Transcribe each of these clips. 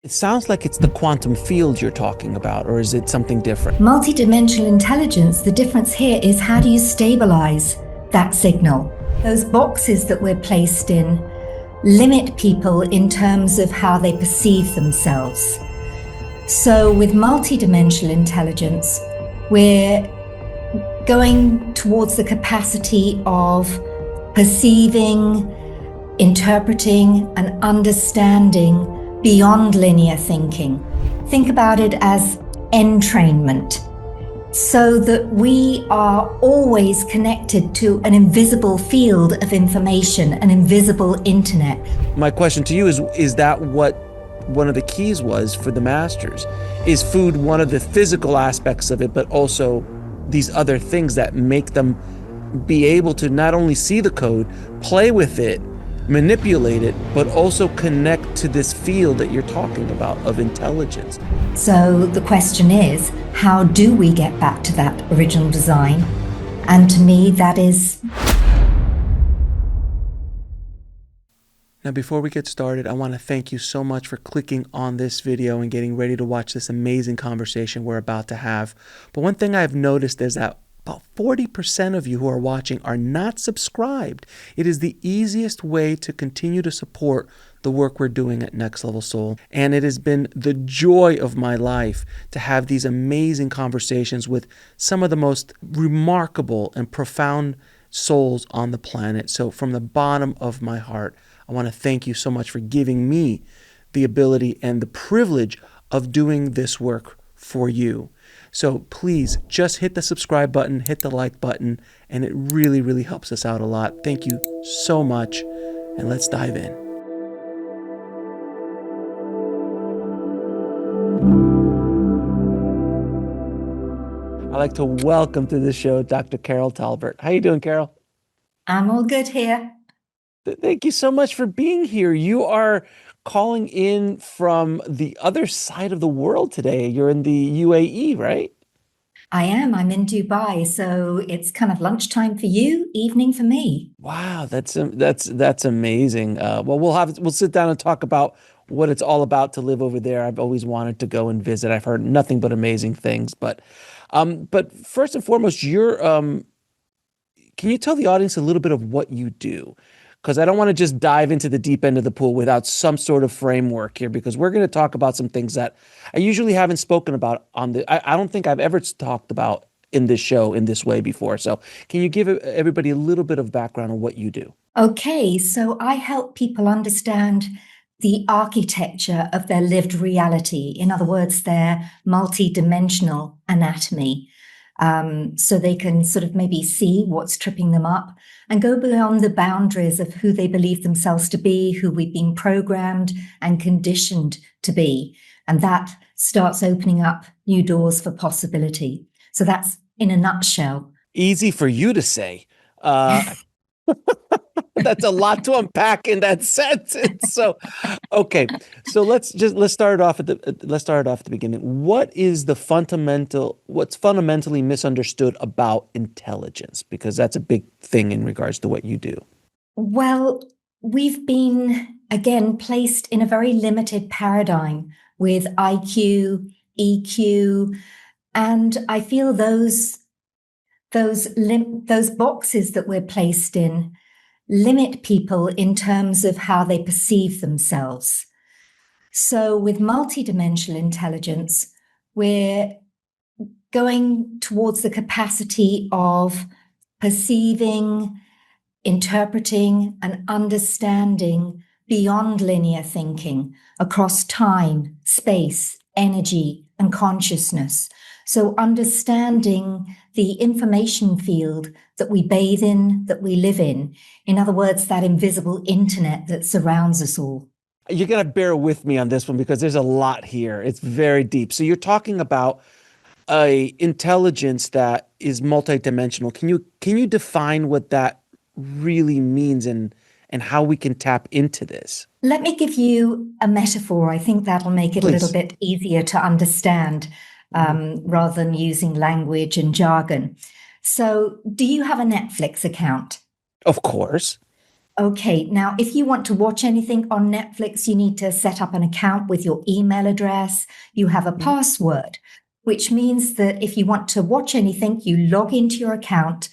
It sounds like it's the quantum field you're talking about, or is it something different? Multidimensional intelligence, the difference here is how do you stabilize that signal? Those boxes that we're placed in limit people in terms of how they perceive themselves. So with multidimensional intelligence, we're going towards the capacity of perceiving, interpreting, and understanding beyond linear thinking. Think about it as entrainment, so that we are always connected to an invisible field of information, an invisible internet. My question to you is that what one of the keys was for the masters? Is food one of the physical aspects of it, but also these other things that make them be able to not only see the code, play with it, manipulate it, but also connect to this field that you're talking about of intelligence? So the question is, how do we get back to that original design? And to me, that is... Now, before we get started, I want to thank you so much for clicking on this video and getting ready to watch this amazing conversation we're about to have. But one thing I've noticed is that about 40% of you who are watching are not subscribed. It is the easiest way to continue to support the work we're doing at Next Level Soul. And it has been the joy of my life to have these amazing conversations with some of the most remarkable and profound souls on the planet. So from the bottom of my heart, I want to thank you so much for giving me the ability and the privilege of doing this work for you. So please just hit the subscribe button, hit the like button, and it really, really helps us out a lot. Thank you so much, and let's dive in. I'd like to welcome to the show Dr. Carol Talbot. How you doing, Carol? I'm all good here. Thank you so much for being here. You are calling in from the other side of the world today. You're in the UAE, right? I am. I'm in Dubai, so it's kind of lunchtime for you, evening for me. Wow, that's amazing. Well, we'll sit down and talk about what it's all about to live over there. I've always wanted to go and visit. I've heard nothing but amazing things. But first and foremost, can you tell the audience a little bit of what you do? Because I don't want to just dive into the deep end of the pool without some sort of framework here, because we're going to talk about some things that I usually haven't spoken about I don't think I've ever talked about in this show in this way before. So can you give everybody a little bit of background on what you do? Okay, so I help people understand the architecture of their lived reality. In other words, their multi-dimensional anatomy. So they can sort of maybe see what's tripping them up and go beyond the boundaries of who they believe themselves to be, who we've been programmed and conditioned to be. And that starts opening up new doors for possibility. So that's in a nutshell. Easy for you to say. That's a lot to unpack in that sentence. So, okay. So let's start it off at the beginning. What's fundamentally misunderstood about intelligence? Because that's a big thing in regards to what you do. Well, we've been, again, placed in a very limited paradigm with IQ, EQ, and I feel those boxes that we're placed in limit people in terms of how they perceive themselves. So with multidimensional intelligence, we're going towards the capacity of perceiving, interpreting, and understanding beyond linear thinking across time, space, energy, and consciousness. So understanding the information field that we bathe in, that we live in other words, that invisible internet that surrounds us all. You're going to bear with me on this one because there's a lot here. It's very deep. So you're talking about a intelligence that is multidimensional. Can you define what that really means and how we can tap into this? Let me give you a metaphor. I think that'll make it Please. A little bit easier to understand rather than using language and jargon. So do you have a Netflix account? Of course. Okay, now if you want to watch anything on Netflix, you need to set up an account with your email address. You have a Mhm. password, which means that if you want to watch anything, you log into your account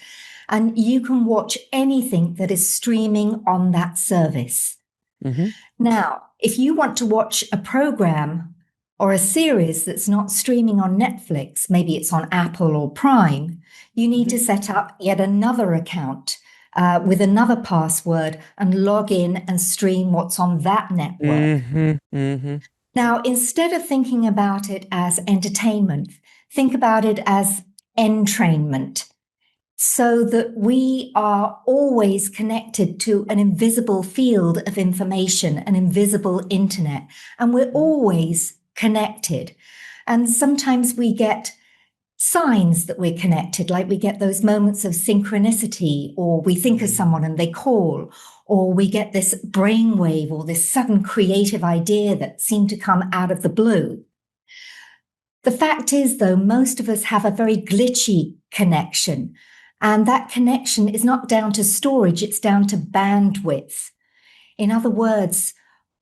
and you can watch anything that is streaming on that service. Mhm. Now, if you want to watch a program or a series that's not streaming on Netflix, maybe it's on Apple or Prime, you need to Mhm. set up yet another account with another password and log in and stream what's on that network. Mhm. Mhm. Now, instead of thinking about it as entertainment, think about it as entrainment so that we are always connected to an invisible field of information, an invisible internet, and we're Mhm. always connected. And sometimes we get signs that we're connected, like we get those moments of synchronicity, or we think of someone and they call, or we get this brainwave or this sudden creative idea that seemed to come out of the blue. The fact is, though, most of us have a very glitchy connection. And that connection is not down to storage, it's down to bandwidth. In other words,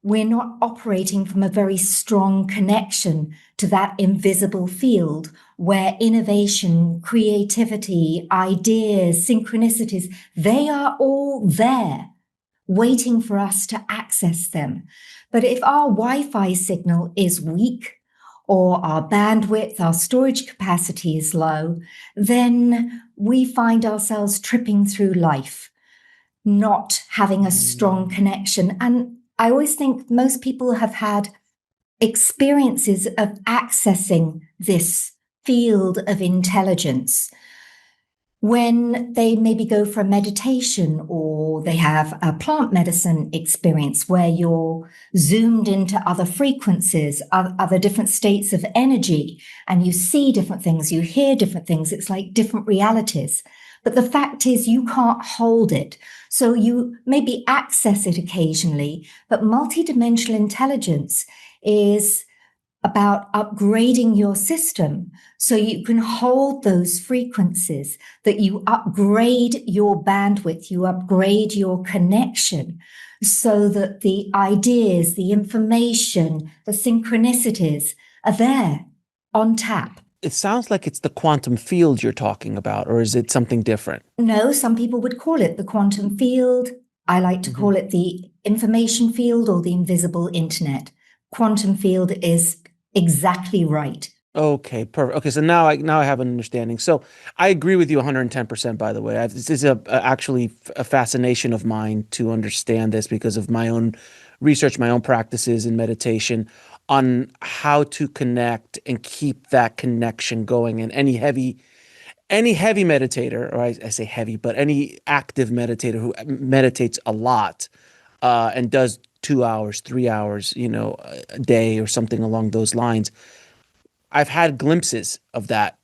we're not operating from a very strong connection to that invisible field where innovation, creativity, ideas, synchronicities, they are all there waiting for us to access them. But if our Wi Fi signal is weak, or our bandwidth, our storage capacity is low, then we find ourselves tripping through life, not having a strong Mhm. connection. And I always think most people have had experiences of accessing this field of intelligence when they maybe go for a meditation or they have a plant medicine experience where you're zoomed into other frequencies, other different states of energy, and you see different things, you hear different things. It's like different realities. But the fact is, you can't hold it. So you maybe access it occasionally, but multidimensional intelligence is about upgrading your system so you can hold those frequencies, that you upgrade your bandwidth, you upgrade your connection so that the ideas, the information, the synchronicities are there on tap. It sounds like it's the quantum field you're talking about, or is it something different? No, some people would call it the quantum field. I like to Mhm. call it the information field or the invisible internet. Quantum field is exactly right. Okay, perfect. Okay, so now I have an understanding. So I agree with you 110%, by the way. This is actually a fascination of mine to understand this because of my own research, my own practices in meditation on how to connect and keep that connection going. And any heavy meditator, or I say heavy, but any active meditator who meditates a lot and does 2 hours, 3 hours, a day or something along those lines. I've had glimpses of that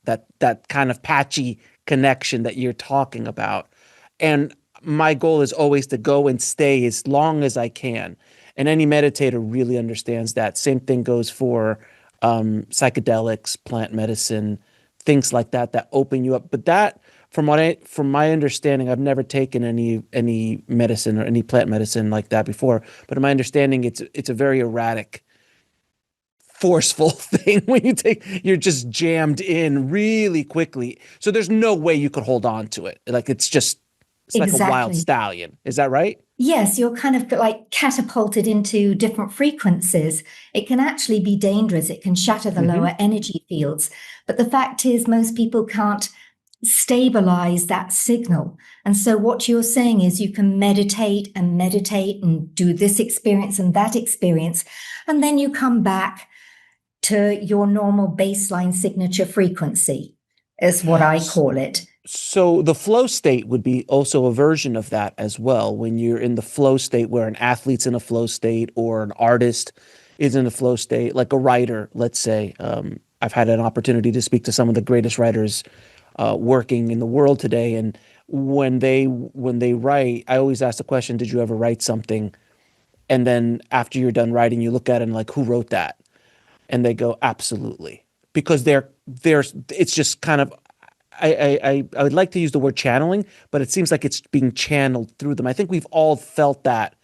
kind of patchy connection that you're talking about. And my goal is always to go and stay as long as I can. And any meditator really understands that. Same thing goes for psychedelics, plant medicine, things like that that open you up. But that, from my understanding, I've never taken any medicine or any plant medicine like that before. But in my understanding, it's a very erratic, forceful thing when you're just jammed in really quickly. So there's no way you could hold on to it. Like it's like a wild Exactly. stallion. Is that right? Yes, you're kind of like catapulted into different frequencies. It can actually be dangerous. It can shatter the Mm-hmm. lower energy fields. But the fact is, most people can't stabilize that signal. And so, what you're saying is, you can meditate and do this experience and that experience. And then you come back to your normal baseline signature frequency, is what I call it. So the flow state would be also a version of that as well. When you're in the flow state, where an athlete's in a flow state or an artist is in a flow state, like a writer, let's say. I've had an opportunity to speak to some of the greatest writers working in the world today, and when they write, I always ask the question, "Did you ever write something?" And then after you're done writing, you look at it and like, "Who wrote that?" And they go, "Absolutely," because it's just kind of I would like to use the word channeling, but it seems like it's being channeled through them. I think we've all felt that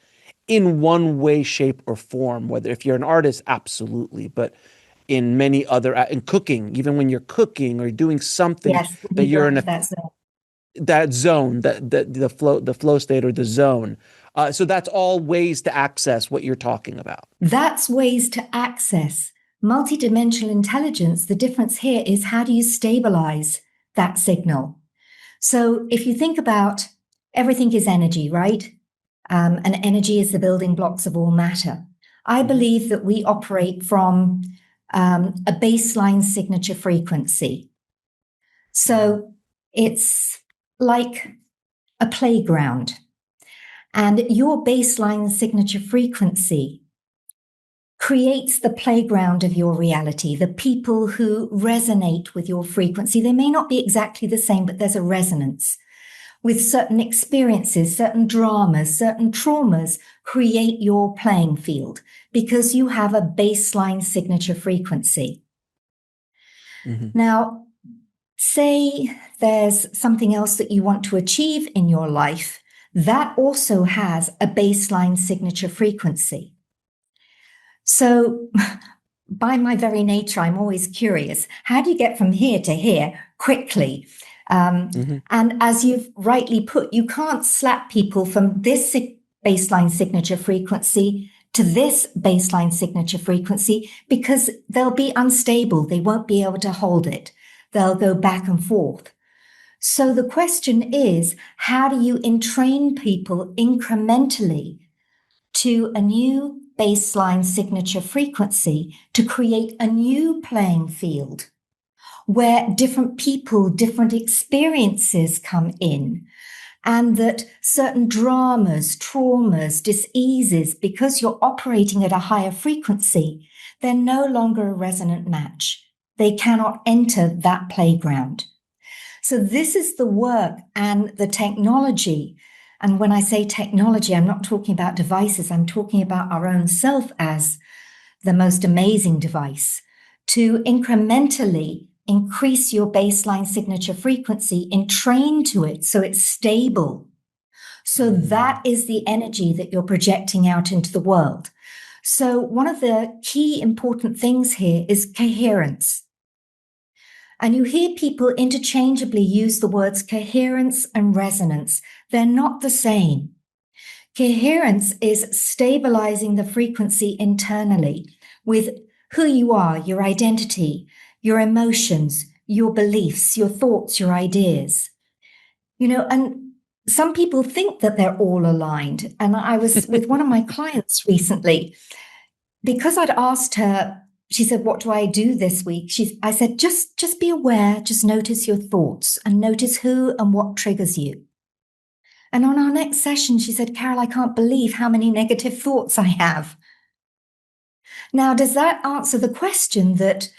in one way, shape, or form. Whether if you're an artist, absolutely, but in many other in cooking, even when you're cooking or doing something Yes, when that you go you're in into that zone. that zone, the flow state or the zone. So that's all ways to access what you're talking about. That's ways to access multidimensional intelligence. The difference here is how do you stabilize that signal? So if you think about everything is energy, right? And energy is the building blocks of all matter. I believe that we operate from a baseline signature frequency. So it's like a playground. And your baseline signature frequency creates the playground of your reality. The people who resonate with your frequency, they may not be exactly the same, but there's a resonance. With certain experiences, certain dramas, certain traumas, create your playing field because you have a baseline signature frequency. Now, say there's something else that you want to achieve in your life that also has a baseline signature frequency. So, by my very nature, I'm always curious. How do you get from here to here quickly? And as you've rightly put, you can't slap people from this baseline signature frequency to this baseline signature frequency because they'll be unstable. They won't be able to hold it. They'll go back and forth. So the question is, how do you entrain people incrementally to a new baseline signature frequency to create a new playing field where different people, different experiences come in, and that certain dramas, traumas, diseases, because you're operating at a higher frequency, they're no longer a resonant match. They cannot enter that playground. So this is the work and the technology. And when I say technology, I'm not talking about devices. I'm talking about our own self as the most amazing device to incrementally increase your baseline signature frequency and train to it so it's stable. So that is the energy that you're projecting out into the world. So one of the key important things here is coherence. And you hear people interchangeably use the words coherence and resonance. They're not the same. Coherence is stabilizing the frequency internally with who you are, your identity, your emotions, your beliefs, your thoughts, your ideas. And some people think that they're all aligned. And I was with one of my clients recently, because I'd asked her, she said, "What do I do this week?" I said, just be aware, just notice your thoughts and notice who and what triggers you. And on our next session, she said, "Carol, I can't believe how many negative thoughts I have." Now, does that answer the question that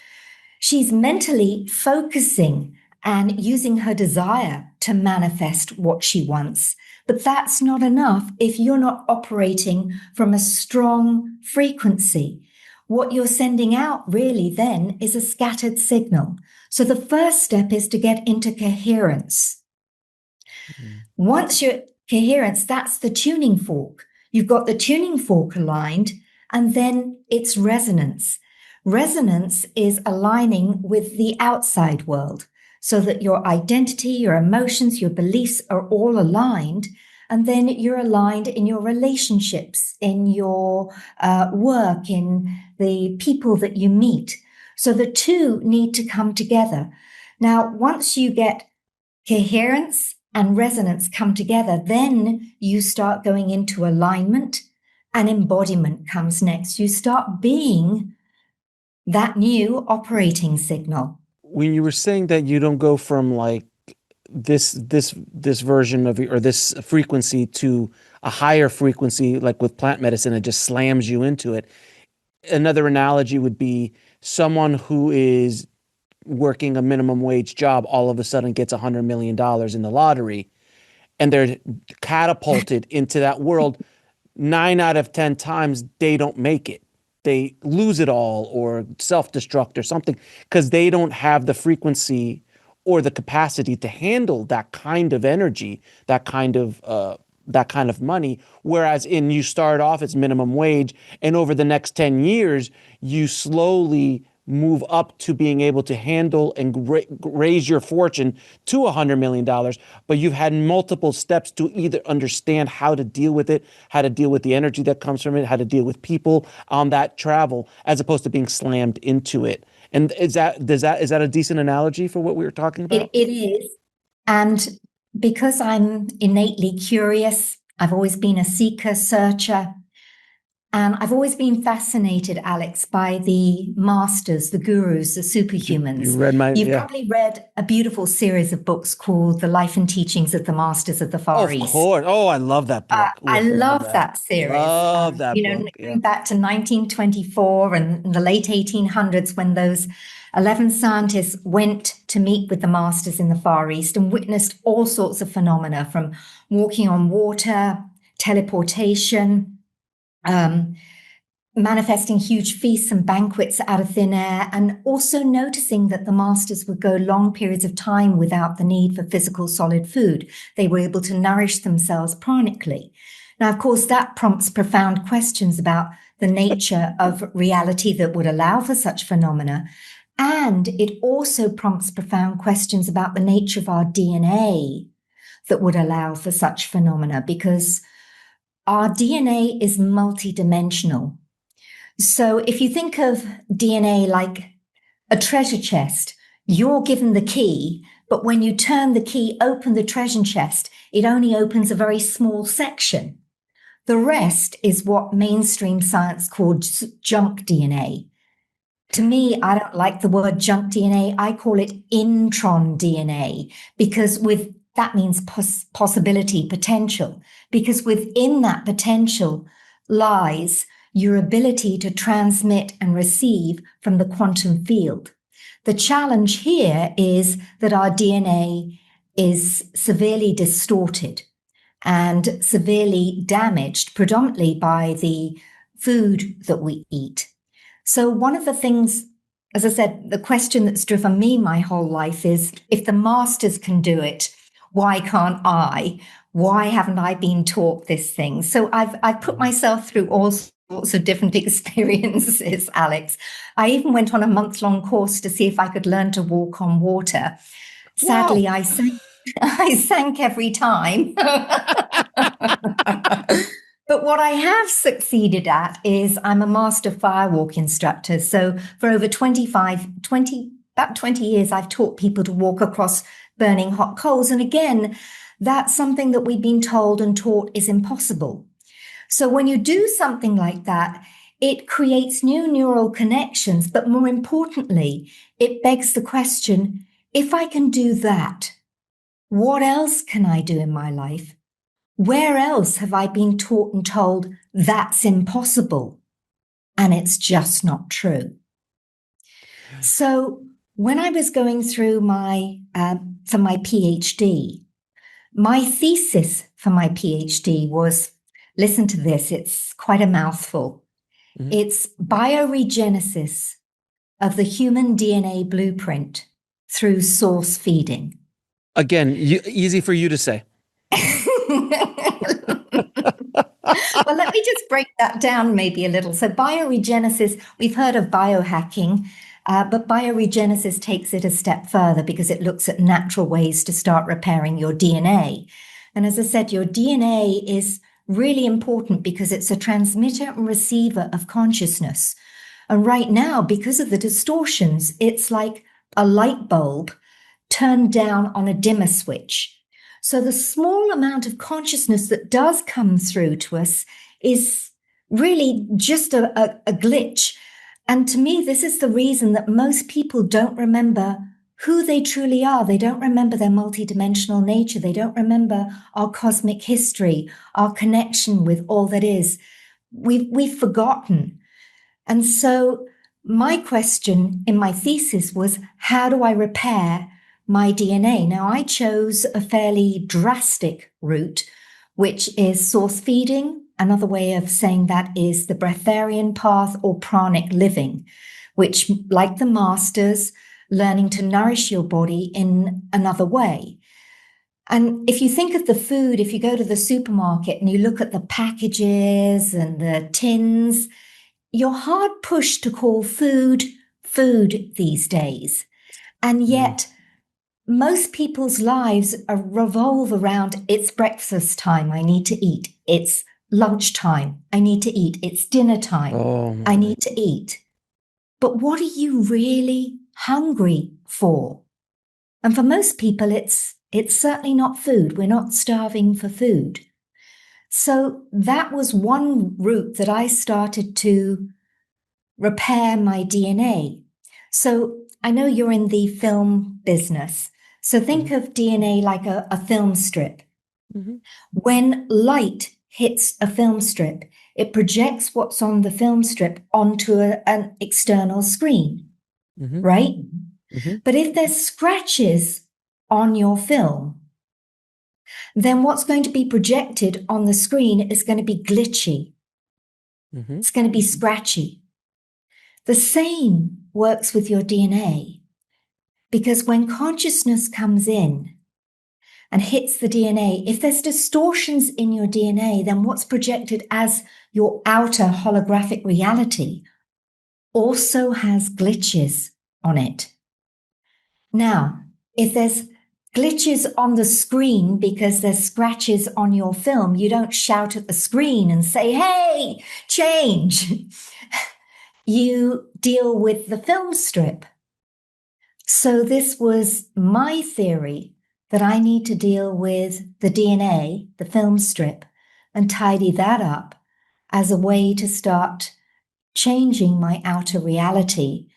she's mentally focusing and using her desire to manifest what she wants? But that's not enough if you're not operating from a strong frequency. What you're sending out really then is a scattered signal. So the first step is to get into coherence. Once you're coherence, that's the tuning fork. You've got the tuning fork aligned, and then it's resonance. Resonance is aligning with the outside world so that your identity, your emotions, your beliefs are all aligned. And then you're aligned in your relationships, in your work, in the people that you meet. So the two need to come together. Now, once you get coherence and resonance come together, then you start going into alignment, and embodiment comes next. You start being that new operating signal. When you were saying that you don't go from like this version of or this frequency to a higher frequency, like with plant medicine, it just slams you into it. Another analogy would be someone who is working a minimum wage job all of a sudden gets $100 million in the lottery, and they're catapulted into that world. 9 out of 10 times they don't make it. They lose it all or self-destruct or something because they don't have the frequency or the capacity to handle that kind of energy, that kind of money. Whereas you start off as minimum wage, and over the next 10 years, you slowly move up to being able to handle and raise your fortune to $100 million. But you've had multiple steps to either understand how to deal with it, how to deal with the energy that comes from it, how to deal with people on that travel, as opposed to being slammed into it. And is that a decent analogy for what we were talking about? It is. And because I'm innately curious, I've always been a seeker, searcher, and I've always been fascinated, Alex, by the masters, the gurus, the superhumans. You've probably read a beautiful series of books called The Life and Teachings of the Masters of the Far East. Of course. Oh, I love that book. I love that series. Love that book. Going back to 1924 and the late 1800s, when those 11 scientists went to meet with the masters in the Far East and witnessed all sorts of phenomena, from walking on water, teleportation, manifesting huge feasts and banquets out of thin air, and also noticing that the masters would go long periods of time without the need for physical solid food. They were able to nourish themselves pranically. Now, of course, that prompts profound questions about the nature of reality that would allow for such phenomena. And it also prompts profound questions about the nature of our DNA that would allow for such phenomena, because our DNA is multidimensional. So if you think of DNA like a treasure chest, you're given the key, but when you turn the key, open the treasure chest, it only opens a very small section. The rest is what mainstream science calls junk DNA. To me, I don't like the word junk DNA. I call it intron DNA, because that means possibility, potential, because within that potential lies your ability to transmit and receive from the quantum field. The challenge here is that our DNA is severely distorted and severely damaged, predominantly by the food that we eat. So one of the things, as I said, the question that's driven me my whole life is, if the masters can do it, why can't I? Why haven't I been taught this thing? So I've put myself through all sorts of different experiences, Alex. I even went on a month-long course to see if I could learn to walk on water. Sadly, wow. I sank every time. But what I have succeeded at is I'm a master firewalk instructor. So for over 20 years, I've taught people to walk across burning hot coals. And again, that's something that we've been told and taught is impossible. So when you do something like that, it creates new neural connections. But more importantly, it begs the question, if I can do that, what else can I do in my life? Where else have I been taught and told that's impossible? And it's just not true. So when I was going through for my PhD, my thesis for my PhD was, listen to this, it's quite a mouthful. Mm-hmm. It's bioregenesis of the human DNA blueprint through source feeding. Again, easy for you to say. Well, let me just break that down maybe a little. So bioregenesis, we've heard of biohacking, but bioregenesis takes it a step further because it looks at natural ways to start repairing your DNA. And as I said, your DNA is really important because it's a transmitter and receiver of consciousness. And right now, because of the distortions, it's like a light bulb turned down on a dimmer switch. So the small amount of consciousness that does come through to us is really just a glitch. And to me, this is the reason that most people don't remember who they truly are. They don't remember their multidimensional nature. They don't remember our cosmic history, our connection with all that is. We've forgotten. And so my question in my thesis was, how do I repair my DNA? Now, I chose a fairly drastic route, which is source feeding. Another way of saying that is the breatharian path or pranic living, which, like the masters, learning to nourish your body in another way. And if you think of the food, if you go to the supermarket and you look at the packages and the tins, you're hard pushed to call food food these days. And yet, most people's lives revolve around it's breakfast time, I need to eat. It's lunchtime, I need to eat. It's dinner time, I need to eat. But what are you really hungry for? And for most people, it's certainly not food. We're not starving for food. So that was one route that I started to repair my DNA. So I know you're in the film business. So think of DNA like a film strip. When light hits a film strip, it projects what's on the film strip onto an external screen, right? But if there's scratches on your film, then what's going to be projected on the screen is going to be glitchy. It's going to be scratchy. The same works with your DNA, because when consciousness comes in and hits the DNA, if there's distortions in your DNA, then what's projected as your outer holographic reality also has glitches on it. Now, if there's glitches on the screen because there's scratches on your film, you don't shout at the screen and say, hey, change. You deal with the film strip. So this was my theory, that I need to deal with the DNA, the film strip, and tidy that up as a way to start changing my outer reality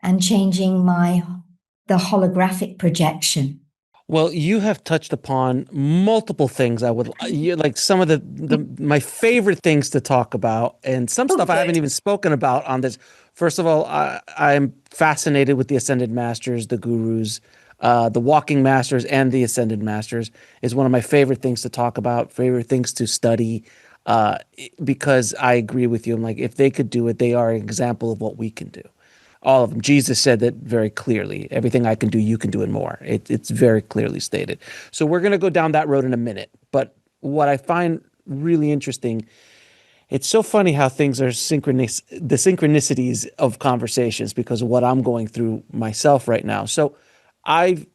and changing the holographic projection. Well, you have touched upon multiple things. Like some of my favorite things to talk about, and some stuff I haven't even spoken about on this. First of all, I'm fascinated with the Ascended Masters, the gurus, the walking masters, and the Ascended Masters is one of my favorite things to talk about, favorite things to study, because I agree with you. I'm like, if they could do it, they are an example of what we can do. All of them. Jesus said that very clearly. Everything I can do, you can do and more. It's very clearly stated. So we're going to go down that road in a minute. But what I find really interesting, it's so funny how things are the synchronicities of conversations because of what I'm going through myself right now. So I've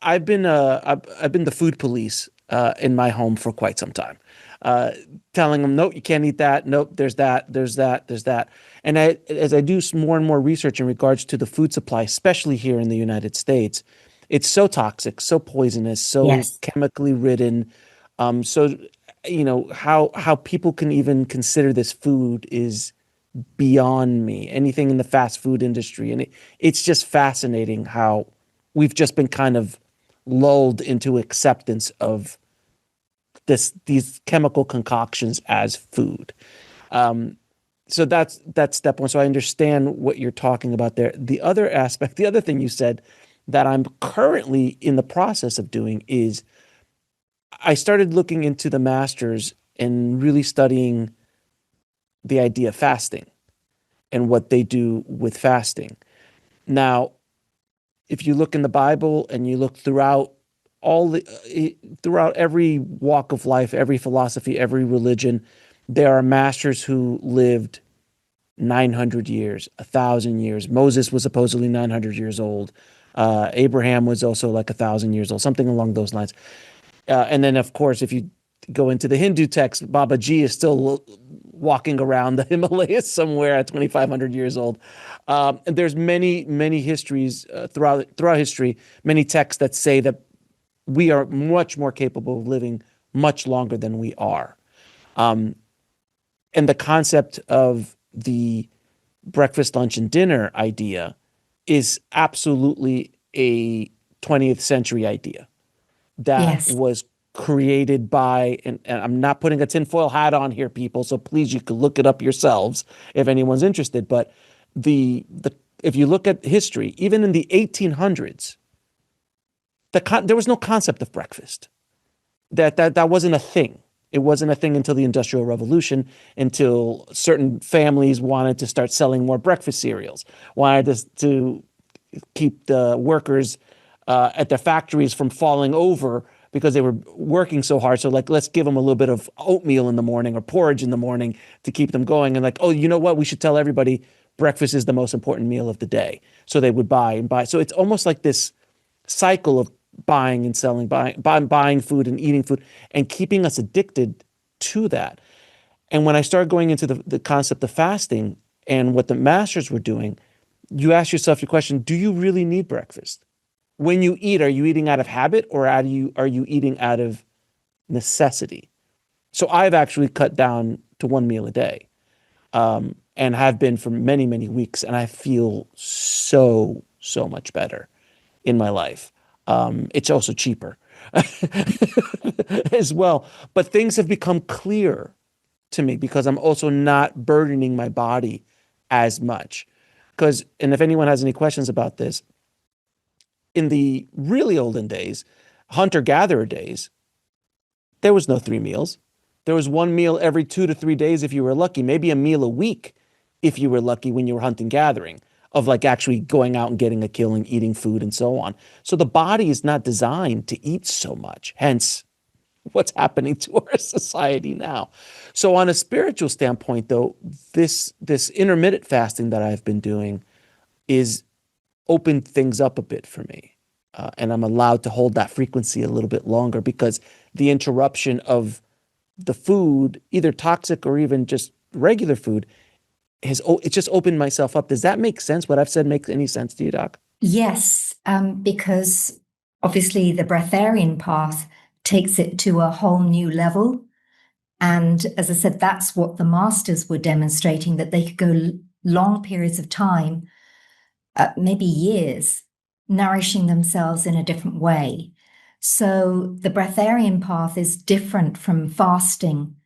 been the food police in my home for quite some time. Telling them, nope, you can't eat that. Nope, there's that, there's that, there's that. And as I do more and more research in regards to the food supply, especially here in the United States, it's so toxic, so poisonous, so chemically ridden. So, how people can even consider this food is beyond me. Anything in the fast food industry. And it's just fascinating how we've just been kind of lulled into acceptance of these chemical concoctions as food. So that's step one. So I understand what you're talking about there. The other aspect, the other thing you said that I'm currently in the process of doing is I started looking into the masters and really studying the idea of fasting and what they do with fasting. Now, if you look in the Bible and you look throughout every walk of life, every philosophy, every religion, there are masters who lived 900 years, 1,000 years. Moses was supposedly 900 years old. Abraham was also like 1,000 years old, something along those lines. And then, of course, if you go into the Hindu text, Babaji is still walking around the Himalayas somewhere at 2,500 years old. And there's many histories throughout history, many texts that say that we are much more capable of living much longer than we are. And the concept of the breakfast, lunch, and dinner idea is absolutely a 20th century idea that was created by, and I'm not putting a tinfoil hat on here, people, so please, you can look it up yourselves if anyone's interested. But if you look at history, even in the 1800s, there was no concept of breakfast. That wasn't a thing. It wasn't a thing until the Industrial Revolution, until certain families wanted to start selling more breakfast cereals, wanted to keep the workers at the factories from falling over because they were working so hard. So like, let's give them a little bit of oatmeal in the morning or porridge in the morning to keep them going. And like, oh, you know what? We should tell everybody breakfast is the most important meal of the day. So they would buy and buy. So it's almost like this cycle of buying and selling, buying food and eating food and keeping us addicted to that. And when I started going into the concept of fasting and what the masters were doing, you ask yourself your question, do you really need breakfast? When you eat, are you eating out of habit or are you eating out of necessity? So I've actually cut down to one meal a day, and have been for many, many weeks. And I feel so, so much better in my life. It's also cheaper as well. But things have become clear to me because I'm also not burdening my body as much. And if anyone has any questions about this, in the really olden days, hunter-gatherer days, there was no 3 meals. There was 1 meal every 2 to 3 days if you were lucky, maybe a meal a week if you were lucky when you were hunting gathering, of like actually going out and getting a kill and eating food and so on. So the body is not designed to eat so much, hence what's happening to our society now. So on a spiritual standpoint, though, this intermittent fasting that I've been doing is opened things up a bit for me. And I'm allowed to hold that frequency a little bit longer because the interruption of the food, either toxic or even just regular food, it's just opened myself up. Does that make sense? What I've said makes any sense to you, Doc? Yes, because obviously the Breatharian path takes it to a whole new level. And as I said, that's what the masters were demonstrating, that they could go long periods of time, maybe years, nourishing themselves in a different way. So the Breatharian path is different from fasting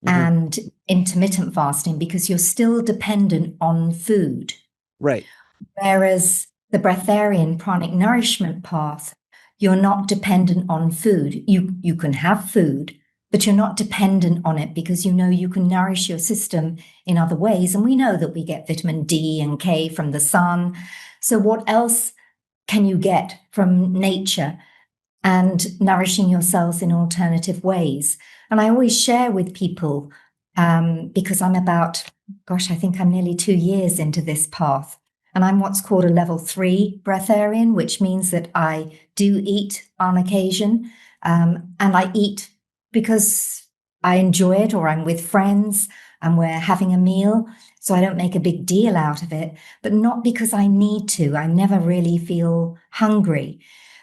and intermittent fasting because you're still dependent on food. Right. Whereas the Breatharian pranic nourishment path, you're not dependent on food. You can have food, but you're not dependent on it because you know you can nourish your system in other ways. And we know that we get vitamin D and K from the sun. So what else can you get from nature and nourishing yourselves in alternative ways? And I always share with people, because I'm about, I think I'm nearly 2 years into this path. And I'm what's called a level 3 breatharian, which means that I do eat on occasion. And I eat because I enjoy it, or I'm with friends and we're having a meal. So I don't make a big deal out of it, but not because I need to. I never really feel hungry.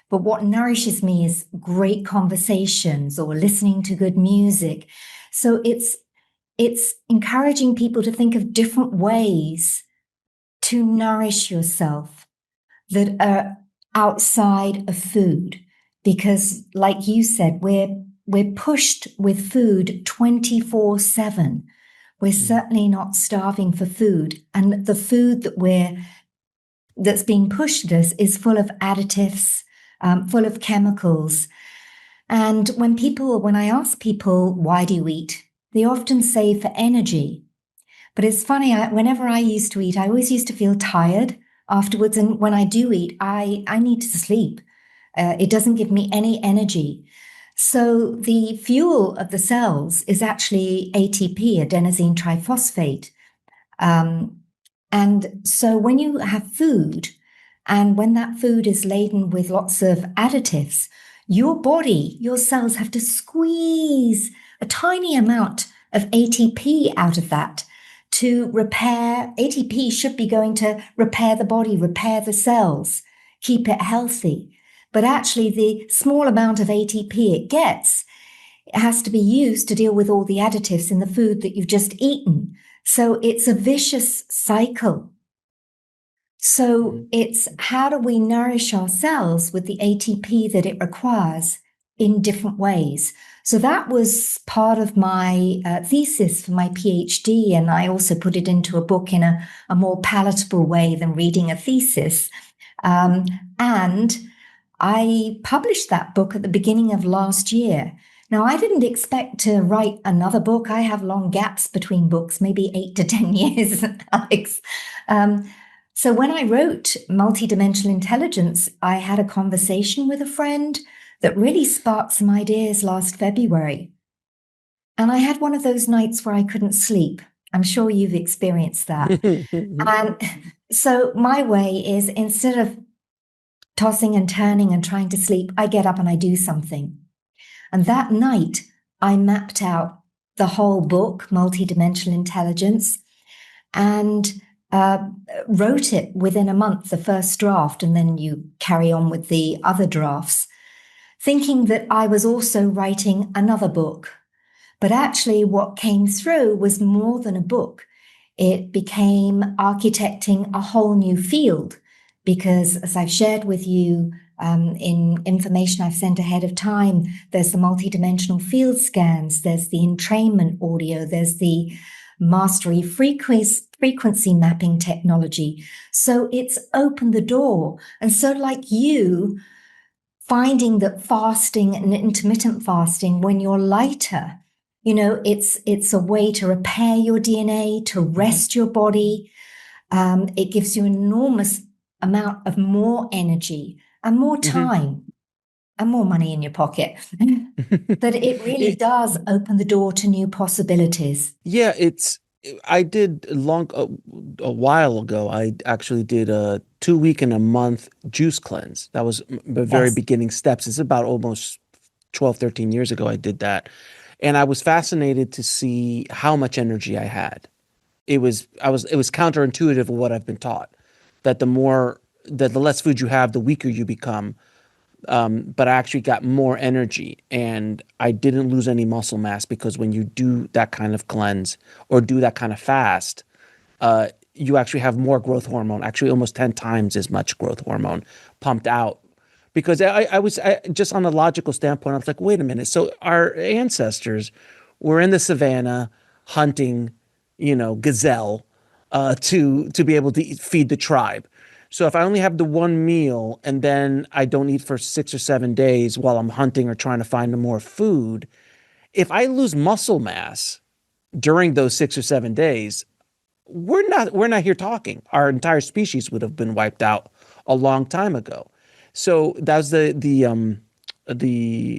But what nourishes me is great conversations or listening to good music. So it's encouraging people to think of different ways to nourish yourself that are outside of food. Because like you said, we're pushed with food 24/7. We're certainly not starving for food. And the food that's being pushed at us is full of additives, full of chemicals. And when I ask people, why do you eat? They often say for energy. But it's funny, whenever I used to eat, I always used to feel tired afterwards. And when I do eat, I need to sleep. It doesn't give me any energy. So the fuel of the cells is actually ATP, adenosine triphosphate. And so when you have food, and when that food is laden with lots of additives, your body, your cells have to squeeze a tiny amount of ATP out of that to repair. ATP should be going to repair the body, repair the cells, keep it healthy. But actually, the small amount of ATP it gets, it has to be used to deal with all the additives in the food that you've just eaten. So it's a vicious cycle. So it's how do we nourish ourselves with the ATP that it requires in different ways? So that was part of my thesis for my PhD, and I also put it into a book in a more palatable way than reading a thesis. And I published that book at the beginning of last year. Now, I didn't expect to write another book. I have long gaps between books, maybe 8 to 10 years, Alex. So when I wrote Multidimensional Intelligence, I had a conversation with a friend that really sparked some ideas last February. And I had one of those nights where I couldn't sleep. I'm sure you've experienced that. And so my way is, instead of tossing and turning and trying to sleep, I get up and I do something. And that night, I mapped out the whole book, Multidimensional Intelligence, and wrote it within a month, the first draft, and then you carry on with the other drafts, thinking that I was also writing another book. But actually, what came through was more than a book. It became architecting a whole new field, because as I've shared with you in information I've sent ahead of time, there's the multidimensional field scans, there's the entrainment audio, there's the mastery frequency mapping technology. So it's opened the door. And so, like you, finding that fasting and intermittent fasting, when you're lighter, it's a way to repair your DNA, to rest your body. It gives you an enormous amount of more energy and more time and more money in your pocket. That it really does open the door to new possibilities. Yeah, I did a while ago. I actually did a 2 week and a month juice cleanse. That was the very beginning steps. It's about almost 12, 13 years ago I did that. And I was fascinated to see how much energy I had. It was counterintuitive of what I've been taught, that the less food you have, the weaker you become. But I actually got more energy, and I didn't lose any muscle mass, because when you do that kind of cleanse or do that kind of fast, you actually have more growth hormone, actually almost 10 times as much growth hormone pumped out. Because I was just on a logical standpoint, I was like, wait a minute. So our ancestors were in the savannah hunting, gazelle, to be able to feed the tribe. So if I only have the one meal and then I don't eat for 6 or 7 days while I'm hunting or trying to find more food, if I lose muscle mass during those 6 or 7 days, we're not here talking. Our entire species would have been wiped out a long time ago. So that was the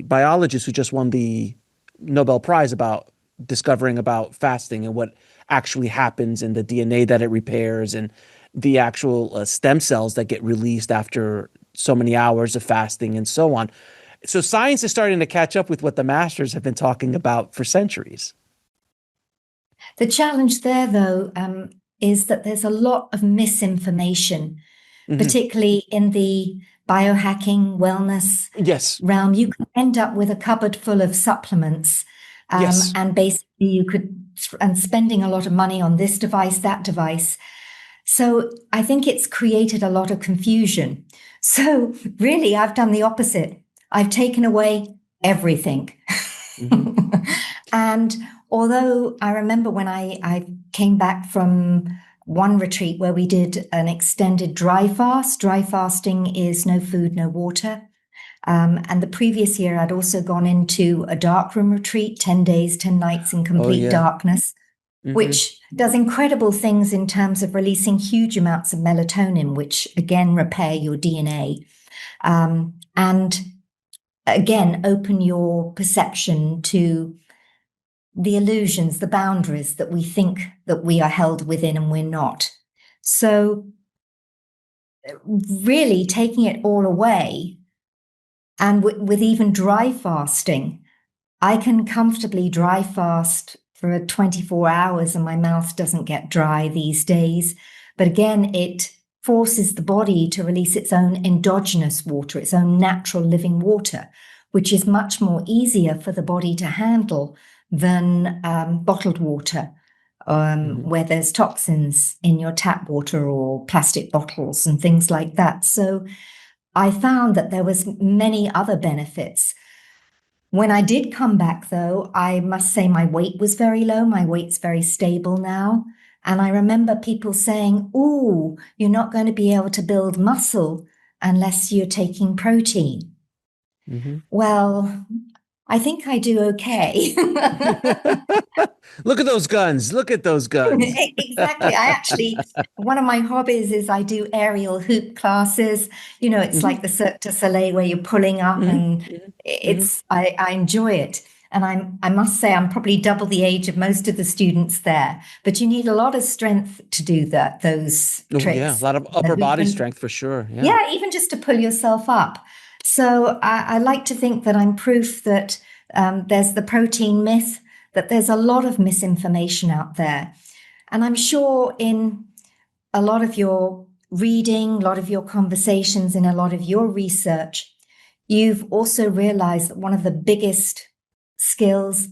biologist who just won the Nobel Prize about discovering about fasting and what actually happens, and the DNA that it repairs, and the actual stem cells that get released after so many hours of fasting, and so on. So science is starting to catch up with what the masters have been talking about for centuries. The challenge there, though, is that there's a lot of misinformation, particularly in the biohacking wellness realm. You can end up with a cupboard full of supplements, and basically and spending a lot of money on this device, that device. So I think it's created a lot of confusion. So really, I've done the opposite. I've taken away everything. And although I remember when I came back from one retreat where we did an extended dry fasting is no food, no water. And the previous year, I'd also gone into a darkroom retreat, 10 days, 10 nights in complete darkness, which does incredible things in terms of releasing huge amounts of melatonin, which again repair your DNA. And again, open your perception to the illusions, the boundaries that we think that we are held within and we're not. So really taking it all away, and with even dry fasting, I can comfortably dry fast for 24 hours and my mouth doesn't get dry these days. But again, it forces the body to release its own endogenous water, its own natural living water, which is much more easier for the body to handle than bottled water, where there's toxins in your tap water or plastic bottles and things like that. So I found that there was many other benefits. When I did come back, though, I must say my weight was very low. My weight's very stable now. And I remember people saying, "Oh, you're not going to be able to build muscle unless you're taking protein." Well, I think I do okay. Look at those guns. Look at those guns. Exactly. One of my hobbies is I do aerial hoop classes. It's Hmm. like the Cirque du Soleil where you're pulling up, Hmm. and Hmm. I enjoy it. And I must say I'm probably double the age of most of the students there, but you need a lot of strength to do those Oh yeah, a tricks. lot of The upper hoop body and strength for sure. Yeah. yeah, even just to pull yourself up. So I like to think that I'm proof that there's the protein myth, that there's a lot of misinformation out there. And I'm sure in a lot of your reading, a lot of your conversations, in a lot of your research, you've also realized that one of the biggest skills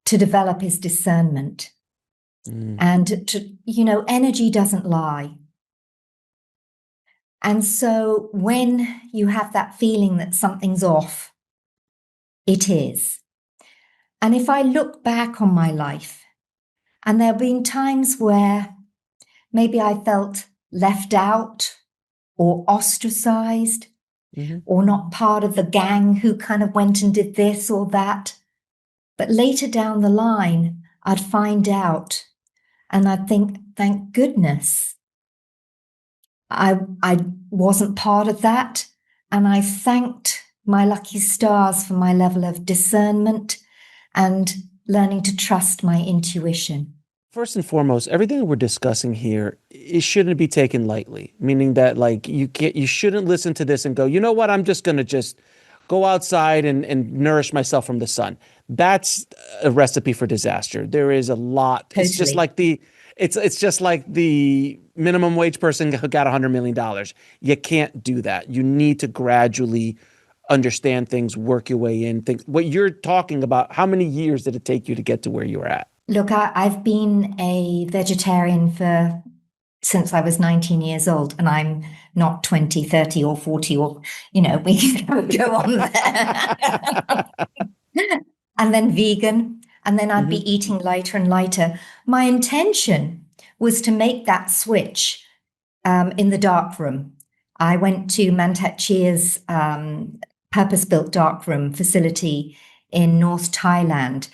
to develop is discernment. Mm. And energy doesn't lie. And so when you have that feeling that something's off, it is. And if I look back on my life, and there have been times where maybe I felt left out or ostracized Hmm. or not part of the gang who kind of went and did this or that. But later down the line, I'd find out and I'd think, thank goodness I wasn't part of that. And I thanked my lucky stars for my level of discernment and learning to trust my intuition. First and foremost, everything that we're discussing here, it shouldn't be taken lightly, meaning that like you shouldn't listen to this and go, you know what, I'm just gonna just go outside and nourish myself from the sun. That's a recipe for disaster. There is a lot. Totally. It's just like the minimum wage person who got $100 million. You can't do that. You need to gradually understand things, work your way in. Think what you're talking about. How many years did it take you to get to where you were at? Look, I've been a vegetarian since I was 19 years old, and I'm not 20, 30, or 40, or, we can go on there. And then vegan, and then I'd Hmm. be eating lighter and lighter. My intention was to make that switch in the dark room. I went to Mantak Chia's purpose-built dark room facility in North Thailand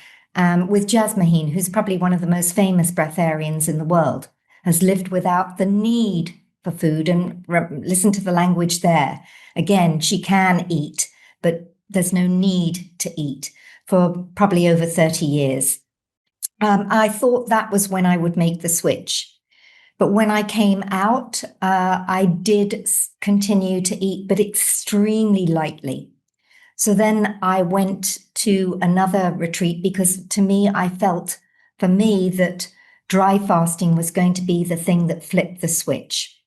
with Jasmine, who's probably one of the most famous breatharians in the world, has lived without the need for food. And listen to the language there. Again, she can eat, but there's no need to eat for probably over 30 years. I thought that was when I would make the switch. But when I came out, I did continue to eat, but extremely lightly. So then I went to another retreat because to me, I felt for me that dry fasting was going to be the thing that flipped the switch.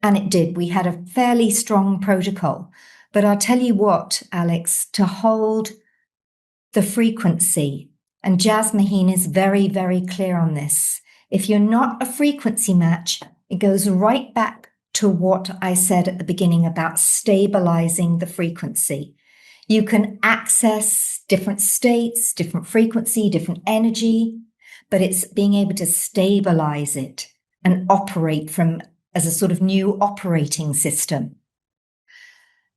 And it did. We had a fairly strong protocol. But I'll tell you what, Alex, to hold the frequency, and Jasmine is very, very clear on this. If you're not a frequency match, it goes right back to what I said at the beginning about stabilizing the frequency. You can access different states, different frequency, different energy, but it's being able to stabilize it and operate from as a sort of new operating system.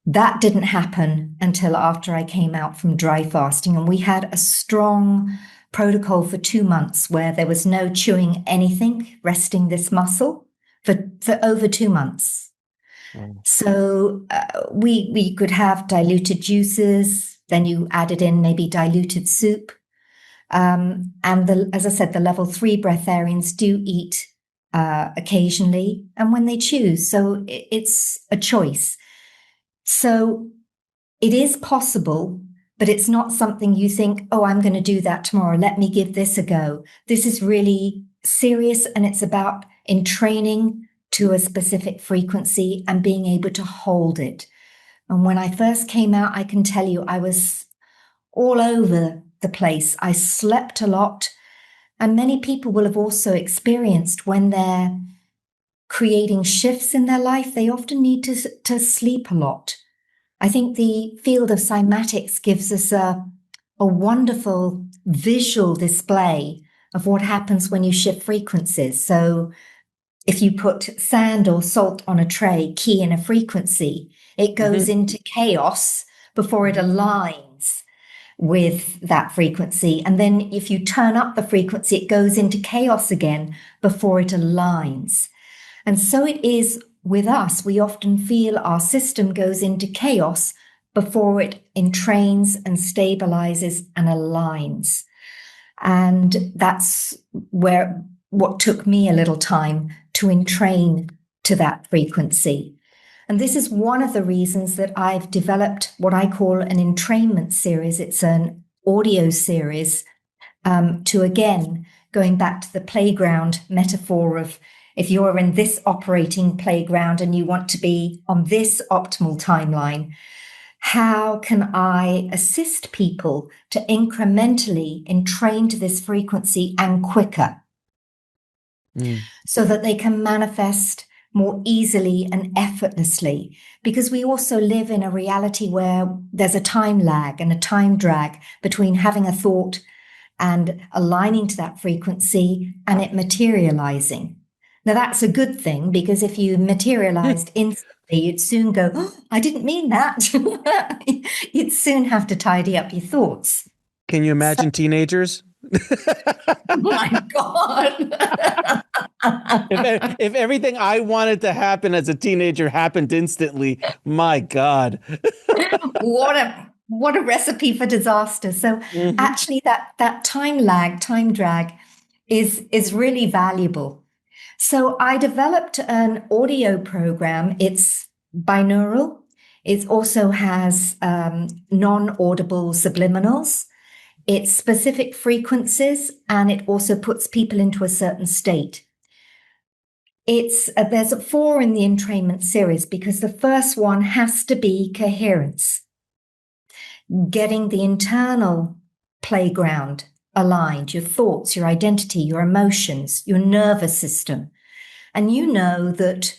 That didn't happen until after I came out from dry fasting, and we had a strong protocol for 2 months where there was no chewing anything, resting this muscle for over 2 months. Wow. So we could have diluted juices, then you added in maybe diluted soup. And as I said, the level 3 breatharians do eat occasionally and when they choose. So it's a choice. So it is possible, but it's not something you think, oh, I'm going to do that tomorrow. Let me give this a go. This is really serious, and it's about entraining to a specific frequency and being able to hold it. And when I first came out, I can tell you I was all over the place. I slept a lot. And many people will have also experienced when they're creating shifts in their life, they often need to sleep a lot. I think the field of cymatics gives us a wonderful visual display of what happens when you shift frequencies. So if you put sand or salt on a tray, key in a frequency, it goes Hmm. into chaos before it aligns. with that frequency. And then if you turn up the frequency, it goes into chaos again before it aligns. And so it is with us. We often feel our system goes into chaos before it entrains and stabilizes and aligns. And that's what took me a little time to entrain to that frequency. And this is one of the reasons that I've developed what I call an entrainment series. It's an audio series to, again, going back to the playground metaphor of, if you're in this operating playground and you want to be on this optimal timeline, how can I assist people to incrementally entrain to this frequency and quicker so that they can manifest more easily and effortlessly? Because we also live in a reality where there's a time lag and a time drag between having a thought and aligning to that frequency and it materializing. Now, that's a good thing, because if you materialized instantly, you'd soon go, oh, I didn't mean that. You'd soon have to tidy up your thoughts. Can you imagine teenagers? Oh my God. If everything I wanted to happen as a teenager happened instantly, my God. What a recipe for disaster. So actually that time lag, time drag is really valuable. So I developed an audio program. It's binaural. It also has non-audible subliminals. It's specific frequencies, and it also puts people into a certain state. There's 4 in the entrainment series, because the first one has to be coherence, getting the internal playground aligned, your thoughts, your identity, your emotions, your nervous system. And you know that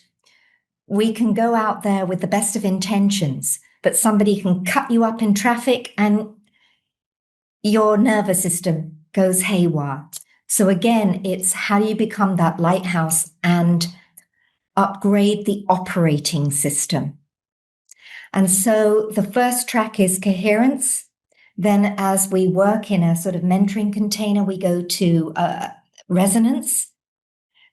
we can go out there with the best of intentions, but somebody can cut you up in traffic and your nervous system goes haywire. So again, it's how do you become that lighthouse and upgrade the operating system? And so the first track is coherence. Then as we work in a sort of mentoring container, we go to resonance,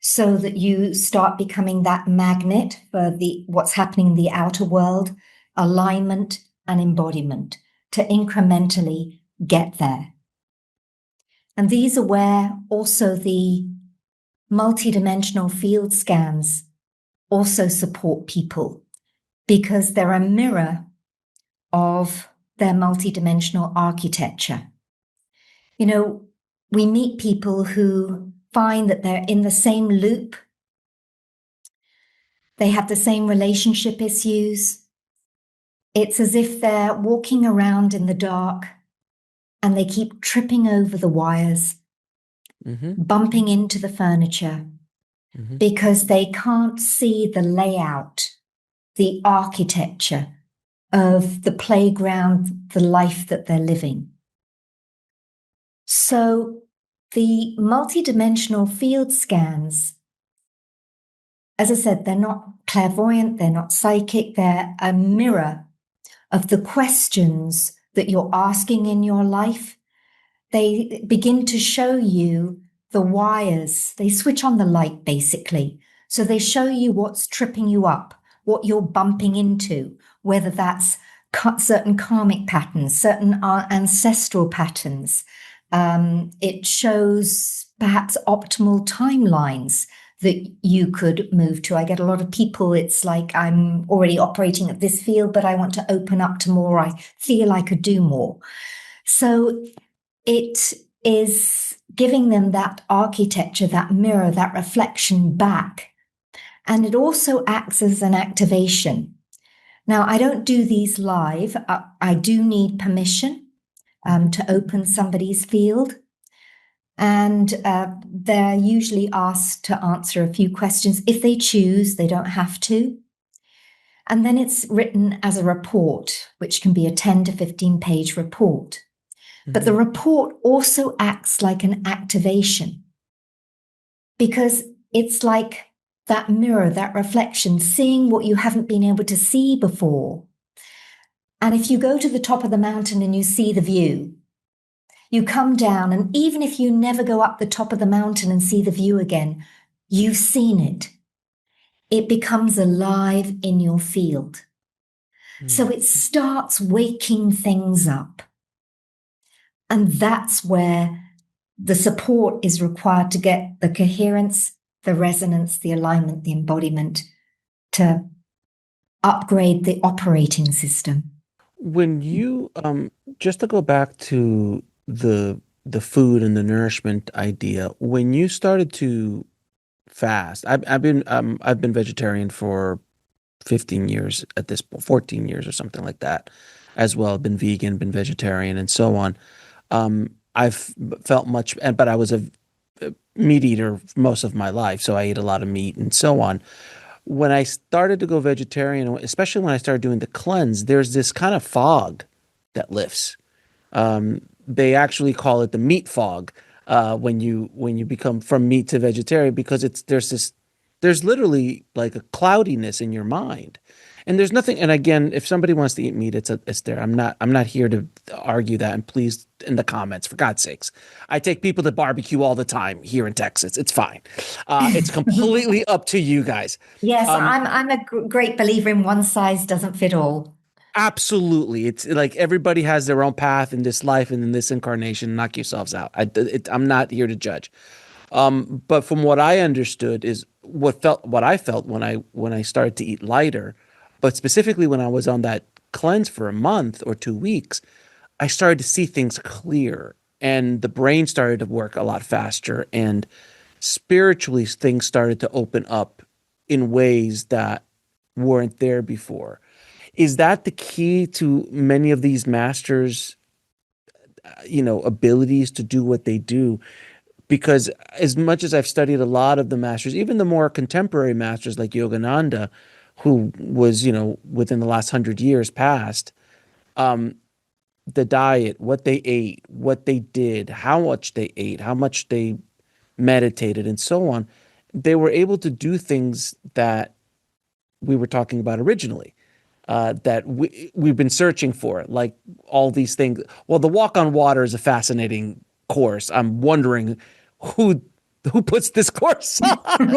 so that you start becoming that magnet for what's happening in the outer world, alignment and embodiment, to incrementally get there. And these are where also the multidimensional field scans also support people, because they're a mirror of their multidimensional architecture. You know, we meet people who find that they're in the same loop. They have the same relationship issues. It's as if they're walking around in the dark and they keep tripping over the wires, bumping into the furniture, because they can't see the layout, the architecture of the playground, the life that they're living. So the multidimensional field scans, as I said, they're not clairvoyant, they're not psychic, they're a mirror of the questions that you're asking in your life. They begin to show you the wires. They switch on the light, basically. So they show you what's tripping you up, what you're bumping into, whether that's certain karmic patterns, certain ancestral patterns. It shows perhaps optimal timelines that you could move to. I get a lot of people, it's like, I'm already operating at this field, but I want to open up to more. I feel I could do more. So it is giving them that architecture, that mirror, that reflection back. And it also acts as an activation. Now, I don't do these live. I do need permission to open somebody's field. And they're usually asked to answer a few questions. If they choose, they don't have to. And then it's written as a report, which can be a 10 to 15 page report. But the report also acts like an activation, because it's like that mirror, that reflection, seeing what you haven't been able to see before. And if you go to the top of the mountain and you see the view, you come down, and even if you never go up the top of the mountain and see the view again, you've seen it. It becomes alive in your field. So it starts waking things up. And that's where the support is required to get the coherence, the resonance, the alignment, the embodiment to upgrade the operating system. When you just to go back to the food and the nourishment idea, when you started to fast, I've been vegetarian for 15 years at this point, 14 years or something like that as well. Been vegan, been vegetarian, and so on. I've felt much, but I was a meat eater most of my life, so I ate a lot of meat and so on. When I started to go vegetarian, especially when I started doing the cleanse, there's this kind of fog that lifts. They actually call it the meat fog when you become from meat to vegetarian, because there's literally like a cloudiness in your mind, and there's nothing. And again, if somebody wants to eat meat, it's there. I'm not here to argue that. And please, in the comments, for God's sakes, I take people to barbecue all the time here in Texas. It's fine. It's completely up to you guys. Yes, I'm a great believer in one size doesn't fit all. Absolutely. It's like everybody has their own path in this life and in this incarnation. Knock yourselves out. I'm not here to judge. But from what I understood is what I felt when I started to eat lighter, but specifically when I was on that cleanse for a month or 2 weeks, I started to see things clear, and the brain started to work a lot faster, and spiritually things started to open up in ways that weren't there before. Is that the key to many of these masters, abilities to do what they do? Because as much as I've studied a lot of the masters, even the more contemporary masters like Yogananda, who was, within the last 100 years past, the diet, what they ate, what they did, how much they ate, how much they meditated, and so on, they were able to do things that we were talking about originally, that we've been searching for, like all these things. Well, the walk on water is a fascinating course. I'm wondering who puts this course on.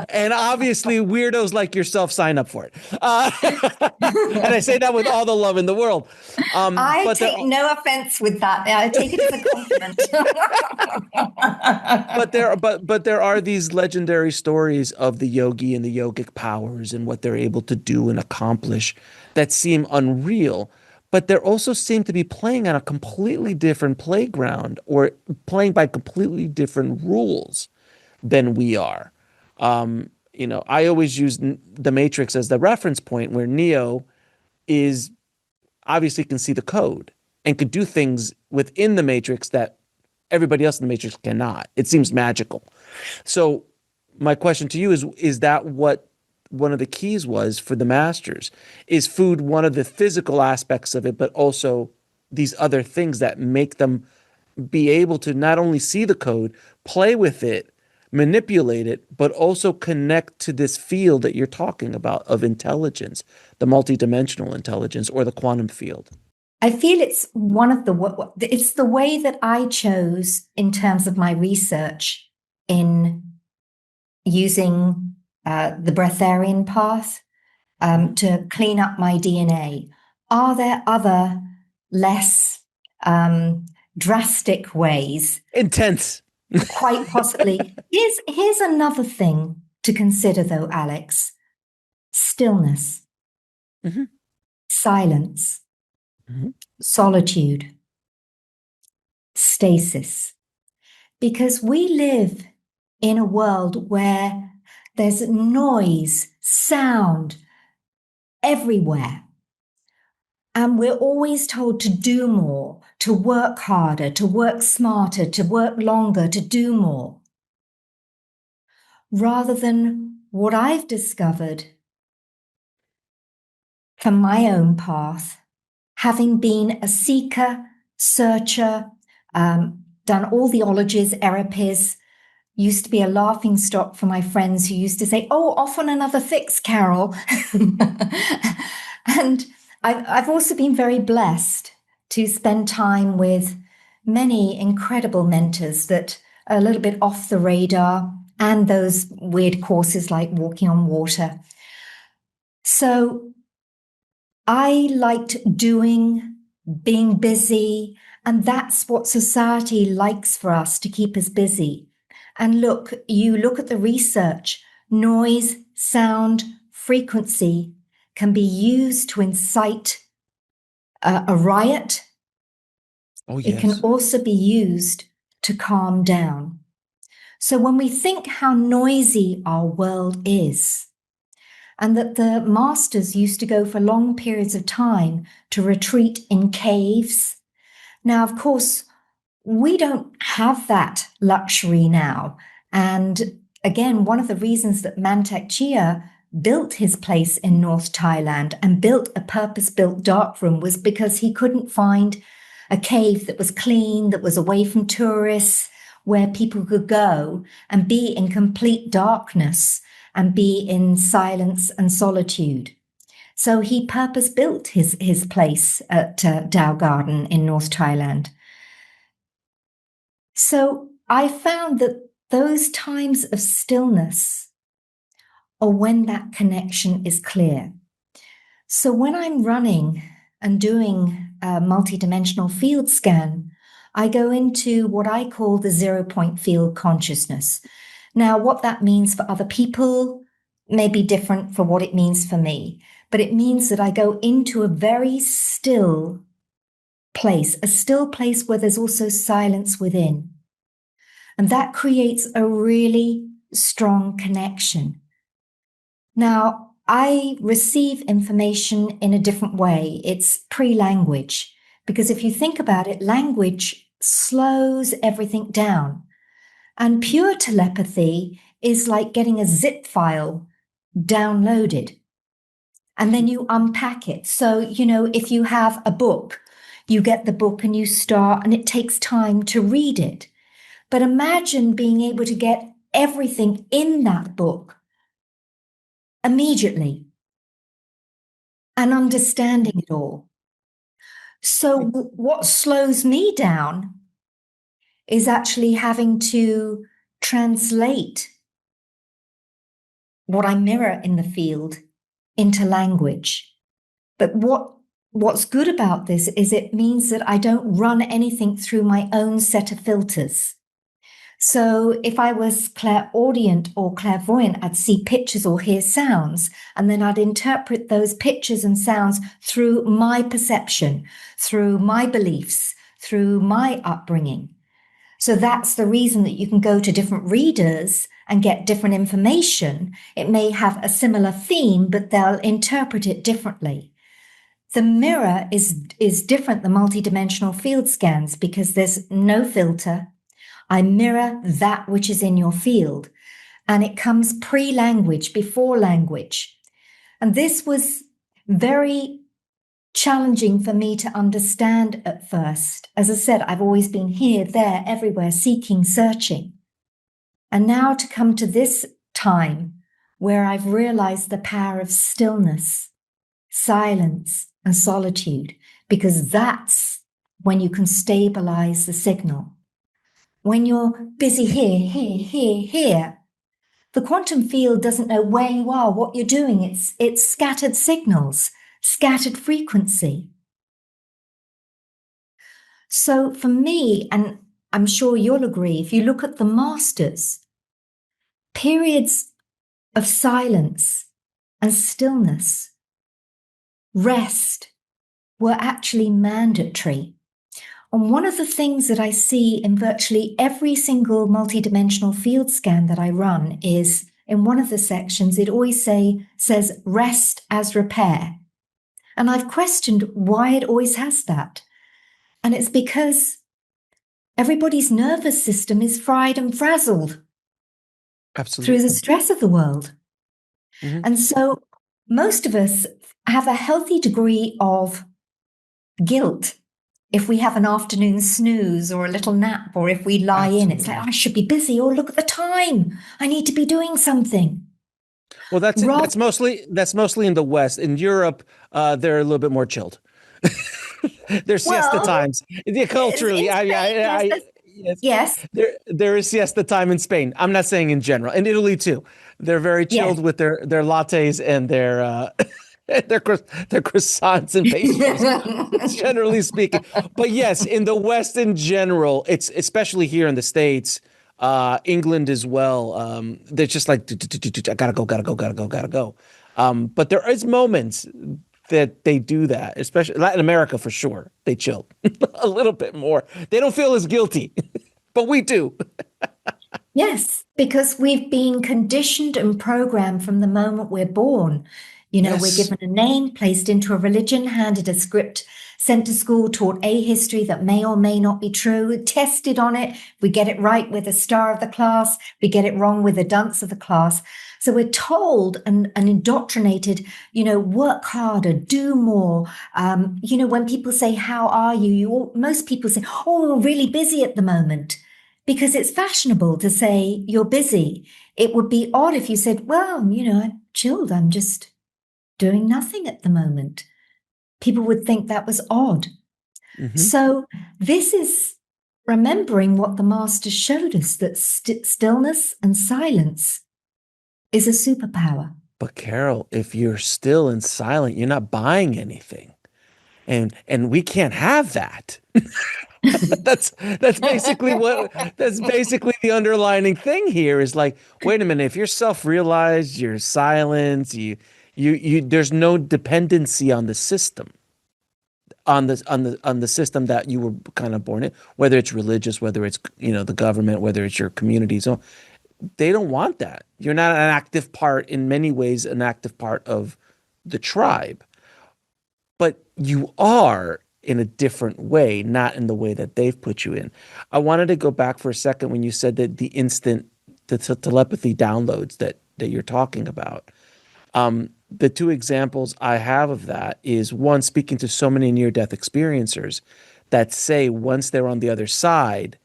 And obviously weirdos like yourself sign up for it. And I say that with all the love in the world. I take no offense with that. I take it as a compliment. but there are these legendary stories of the yogi and the yogic powers and what they're able to do and accomplish that seem unreal. But there also seem to be playing on a completely different playground, or playing by completely different rules than we are. I always use the Matrix as the reference point, where Neo is obviously can see the code and could do things within the Matrix that everybody else in the Matrix cannot. It seems magical. So my question to you is that what one of the keys was for the masters? Is food one of the physical aspects of it, but also these other things that make them be able to not only see the code, play with it, manipulate it, but also connect to this field that you're talking about of intelligence, the multidimensional intelligence or the quantum field? I feel it's it's the way that I chose in terms of my research in using the Breatharian path to clean up my DNA. Are there other less drastic ways? Intense. Quite possibly. Here's another thing to consider, though, Alex. Stillness, silence, solitude, stasis. Because we live in a world where there's noise, sound everywhere. And we're always told to do more, to work harder, to work smarter, to work longer, to do more. Rather than what I've discovered from my own path, having been a seeker, searcher, done all the ologies, Erepies, used to be a laughing stock for my friends who used to say, "Oh, off on another fix, Carol." And I've also been very blessed to spend time with many incredible mentors that are a little bit off the radar, and those weird courses like walking on water. So I liked doing, being busy, and that's what society likes for us, to keep us busy. And look, you look at the research, noise, sound, frequency can be used to incite a riot. Oh, It can yes. also be used to calm down. So when we think how noisy our world is, and that the masters used to go for long periods of time to retreat in caves. Now, of course, we don't have that luxury now. And again, one of the reasons that Mantak Chia built his place in North Thailand and built a purpose-built darkroom was because he couldn't find a cave that was clean, that was away from tourists, where people could go and be in complete darkness and be in silence and solitude. So he purpose-built his place at Dao Garden in North Thailand. So I found that those times of stillness are when that connection is clear. So when I'm running and doing a multidimensional field scan, I go into what I call the 0-point field consciousness. Now, what that means for other people may be different for what it means for me, but it means that I go into a very still place, a still place where there's also silence within. And that creates a really strong connection. Now, I receive information in a different way. It's pre-language, because if you think about it, language slows everything down. And pure telepathy is like getting a zip file downloaded, and then you unpack it. So, if you have a book, you get the book and you start, and it takes time to read it. But imagine being able to get everything in that book immediately and understanding it all. So what slows me down is actually having to translate what I mirror in the field into language. But what's good about this is it means that I don't run anything through my own set of filters. So if I was clairaudient or clairvoyant, I'd see pictures or hear sounds, and then I'd interpret those pictures and sounds through my perception, through my beliefs, through my upbringing. So that's the reason that you can go to different readers and get different information. It may have a similar theme, but they'll interpret it differently. The mirror is different than multidimensional field scans because there's no filter. I mirror that which is in your field, and it comes pre-language, before language. And this was very challenging for me to understand at first. As I said, I've always been here, there, everywhere, seeking, searching. And now to come to this time where I've realized the power of stillness, silence, and solitude, because that's when you can stabilize the signal. When you're busy here, the quantum field doesn't know where you are, what you're doing. It's scattered signals, scattered frequency. So for me, and I'm sure you'll agree, if you look at the masters, periods of silence and stillness, rest, were actually mandatory. And one of the things that I see in virtually every single multidimensional field scan that I run is, in one of the sections, it always says rest as repair. And I've questioned why it always has that. And it's because everybody's nervous system is fried and frazzled. Absolutely. Through the stress of the world. Mm-hmm. And so most of us have a healthy degree of guilt if we have an afternoon snooze or a little nap, or if we lie in. It's like, I should be busy, or look at the time, I need to be doing something. Well, Rob, that's mostly in the West. In Europe, they're a little bit more chilled. There's siesta well, times. Culturally, in Spain, yes, yes, yes, there is siesta time in Spain. I'm not saying in general. In Italy too, they're very yes. chilled with their lattes and their croissants and pastries. Generally speaking, but yes, in the West in general, it's especially here in the States, England as well. They're just like, I gotta go, gotta go, gotta go, gotta go. But there is moments that they do that, especially Latin America for sure. They chill a little bit more. They don't feel as guilty, but we do. Yes, because we've been conditioned and programmed from the moment we're born. We're Yes. given a name, placed into a religion, handed a script, sent to school, taught a history that may or may not be true, tested on it. We get it right with a star of the class. We get it wrong with a dunce of the class. So we're told and indoctrinated, work harder, do more. When people say, how are you? Most people say, oh, we're really busy at the moment, because it's fashionable to say you're busy. It would be odd if you said, well, I'm chilled. I'm just doing nothing at the moment. People would think that was odd. Hmm. So this is remembering what the master showed us, that stillness and silence is a superpower. But Carol, if you're still and silent, you're not buying anything. And we can't have that. That's that's basically what that's basically the underlining thing here is like, wait a minute, if you're self-realized, you're silent, you there's no dependency on the system, on the system that you were kind of born in, whether it's religious, whether it's the government, whether it's your community. So they don't want that. You're not an active part, in many ways, an active part of the tribe, but you are in a different way, not in the way that they've put you in. I wanted to go back for a second when you said that the telepathy downloads that you're talking about. The two examples I have of that is one, speaking to so many near-death experiencers that say once they're on the other side,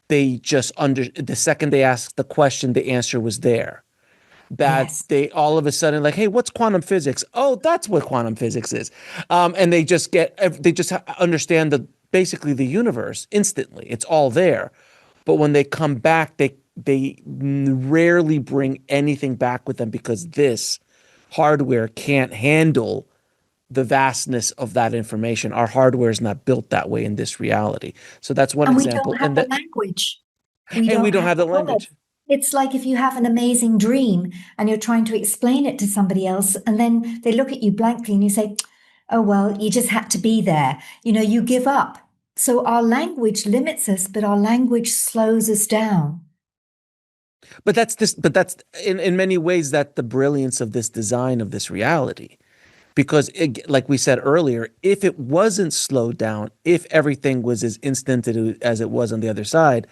they just the second they asked the question, the answer was there. That Yes. they all of a sudden like, hey, what's quantum physics? Oh, that's what quantum physics is. And they just understand basically the universe instantly. It's all there. But when they come back, they rarely bring anything back with them because this hardware can't handle the vastness of that information. Our hardware is not built that way in this reality. So that's one And we don't example. have the language. We And we don't don't have have the the words. language. It's like if you have an amazing dream and you're trying to explain it to somebody else, and then they look at you blankly and you say, oh, well, you just had to be there. You give up. So our language limits us, but our language slows us down. But that's in many ways that the brilliance of this design of this reality. Because like we said earlier, if it wasn't slowed down, if everything was as instant as it was on the other side,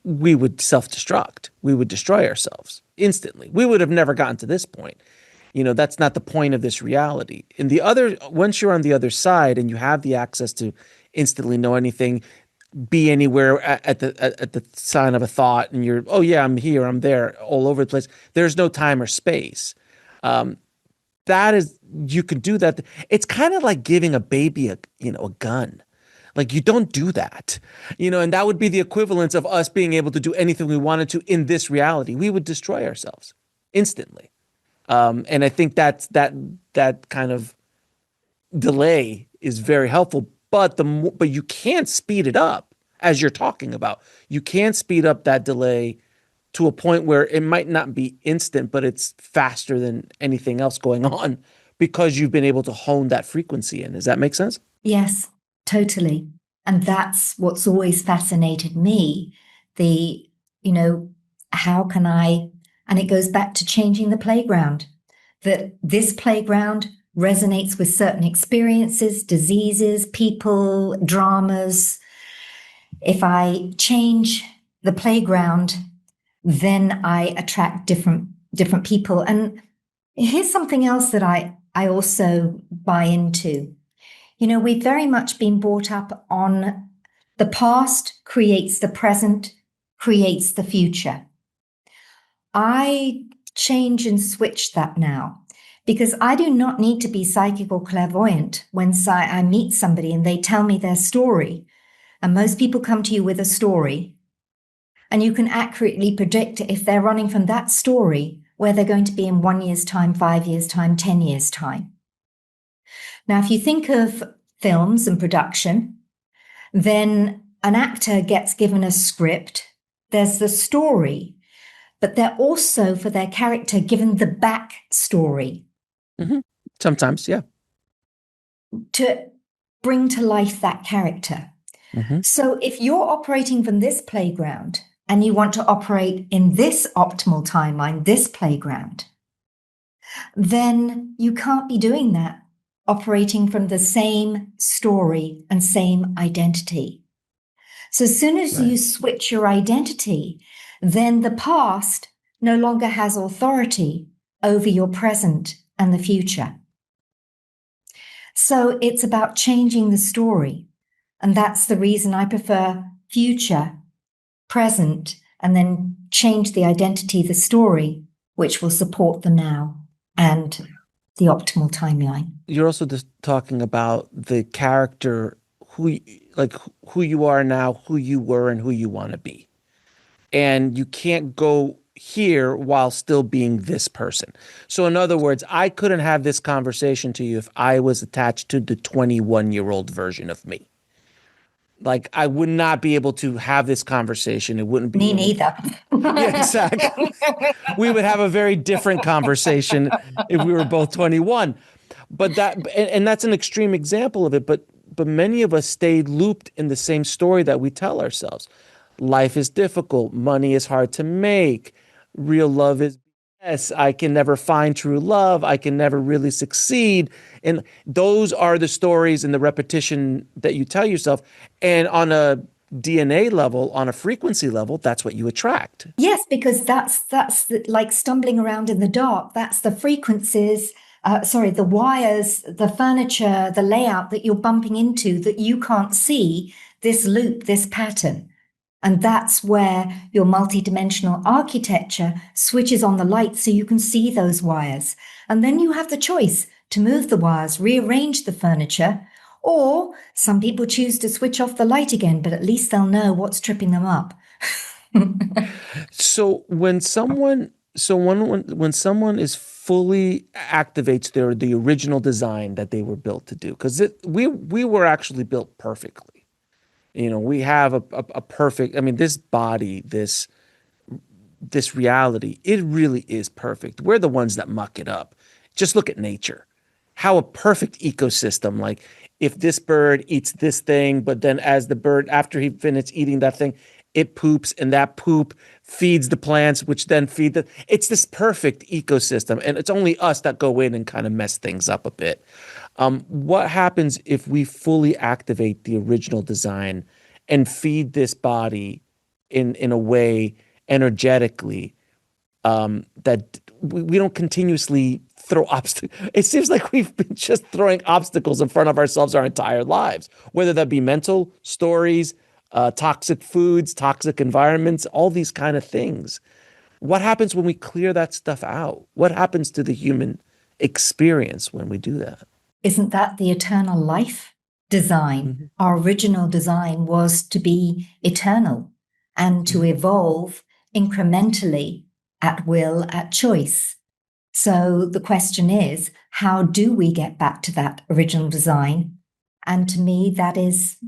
we would self-destruct. We would destroy ourselves instantly. We would have never gotten to this point. That's not the point of this reality. Once you're on the other side and you have the access to instantly know anything, be anywhere at the sign of a thought, and you're, oh yeah, I'm here, I'm there, all over the place. There's no time or space. That is, you can do that. It's kind of like giving a baby a gun. Like you don't do that, and that would be the equivalence of us being able to do anything we wanted to in this reality. We would destroy ourselves instantly. And I think that kind of delay is very helpful, but but you can't speed it up as you're talking about. You can't speed up that delay to a point where it might not be instant, but it's faster than anything else going on because you've been able to hone that frequency in. Does that make sense? Yes, totally. And that's what's always fascinated me. The, how can and it goes back to changing the playground, that this playground resonates with certain experiences, diseases, people, dramas. If I change the playground, then I attract different people. And here's something else that I also buy into. We've very much been brought up on the past creates the present, creates the future. I change and switch that now. Because I do not need to be psychic or clairvoyant when I meet somebody and they tell me their story. And most people come to you with a story, and you can accurately predict if they're running from that story, where they're going to be in 1 year's time, 5 years' time, 10 years' time. Now, if you think of films and production, then an actor gets given a script, there's the story, but they're also, for their character, given the backstory. Mm-hmm. Sometimes, yeah. To bring to life that character. Mm-hmm. So if you're operating from this playground and you want to operate in this optimal timeline, this playground, then you can't be doing that, operating from the same story and same identity. So as soon as you switch your identity, then the past no longer has authority over your present and the future. So it's about changing the story. And that's the reason I prefer future, present, and then change the identity, the story, which will support the now and the optimal timeline. You're also just talking about the character, who you are now, who you were, and who you want to be. And you can't go here while still being this person. So in other words, I couldn't have this conversation to you if I was attached to the 21-year-old version of me. Like, I would not be able to have this conversation. It wouldn't be me neither. Yeah, exactly. We would have a very different conversation if we were both 21. But that's an extreme example of it. But many of us stay looped in the same story that we tell ourselves. Life is difficult. Money is hard to make. Real love is BS. I can never find true love. I can never really succeed. And those are the stories and the repetition that you tell yourself. And on a DNA level, on a frequency level, that's what you attract. Yes, because that's like stumbling around in the dark. That's the frequencies, the wires, the furniture, the layout that you're bumping into that you can't see, this loop, this pattern. And that's where your multidimensional architecture switches on the light so you can see those wires. And then you have the choice to move the wires, rearrange the furniture, or some people choose to switch off the light again, but at least they'll know what's tripping them up. So when someone is fully activates the original design that they were built to do, because we were actually built perfectly. You know, we have a perfect, I mean, this body, this reality, it really is perfect. We're the ones that muck it up. Just look at nature. How a perfect ecosystem, like if this bird eats this thing, but then as the bird, after he finishes eating that thing, it poops, and that poop feeds the plants, which then feed it's this perfect ecosystem. And it's only us that go in and kind of mess things up a bit. What happens if we fully activate the original design and feed this body in a way energetically that we don't continuously throw obstacles? It seems like we've been just throwing obstacles in front of ourselves our entire lives, whether that be mental stories, toxic foods, toxic environments, all these kind of things. What happens when we clear that stuff out? What happens to the human experience when we do that? Isn't that the eternal life design? Mm-hmm. Our original design was to be eternal and to evolve incrementally at will, at choice. So the question is, how do we get back to that original design? And to me, that is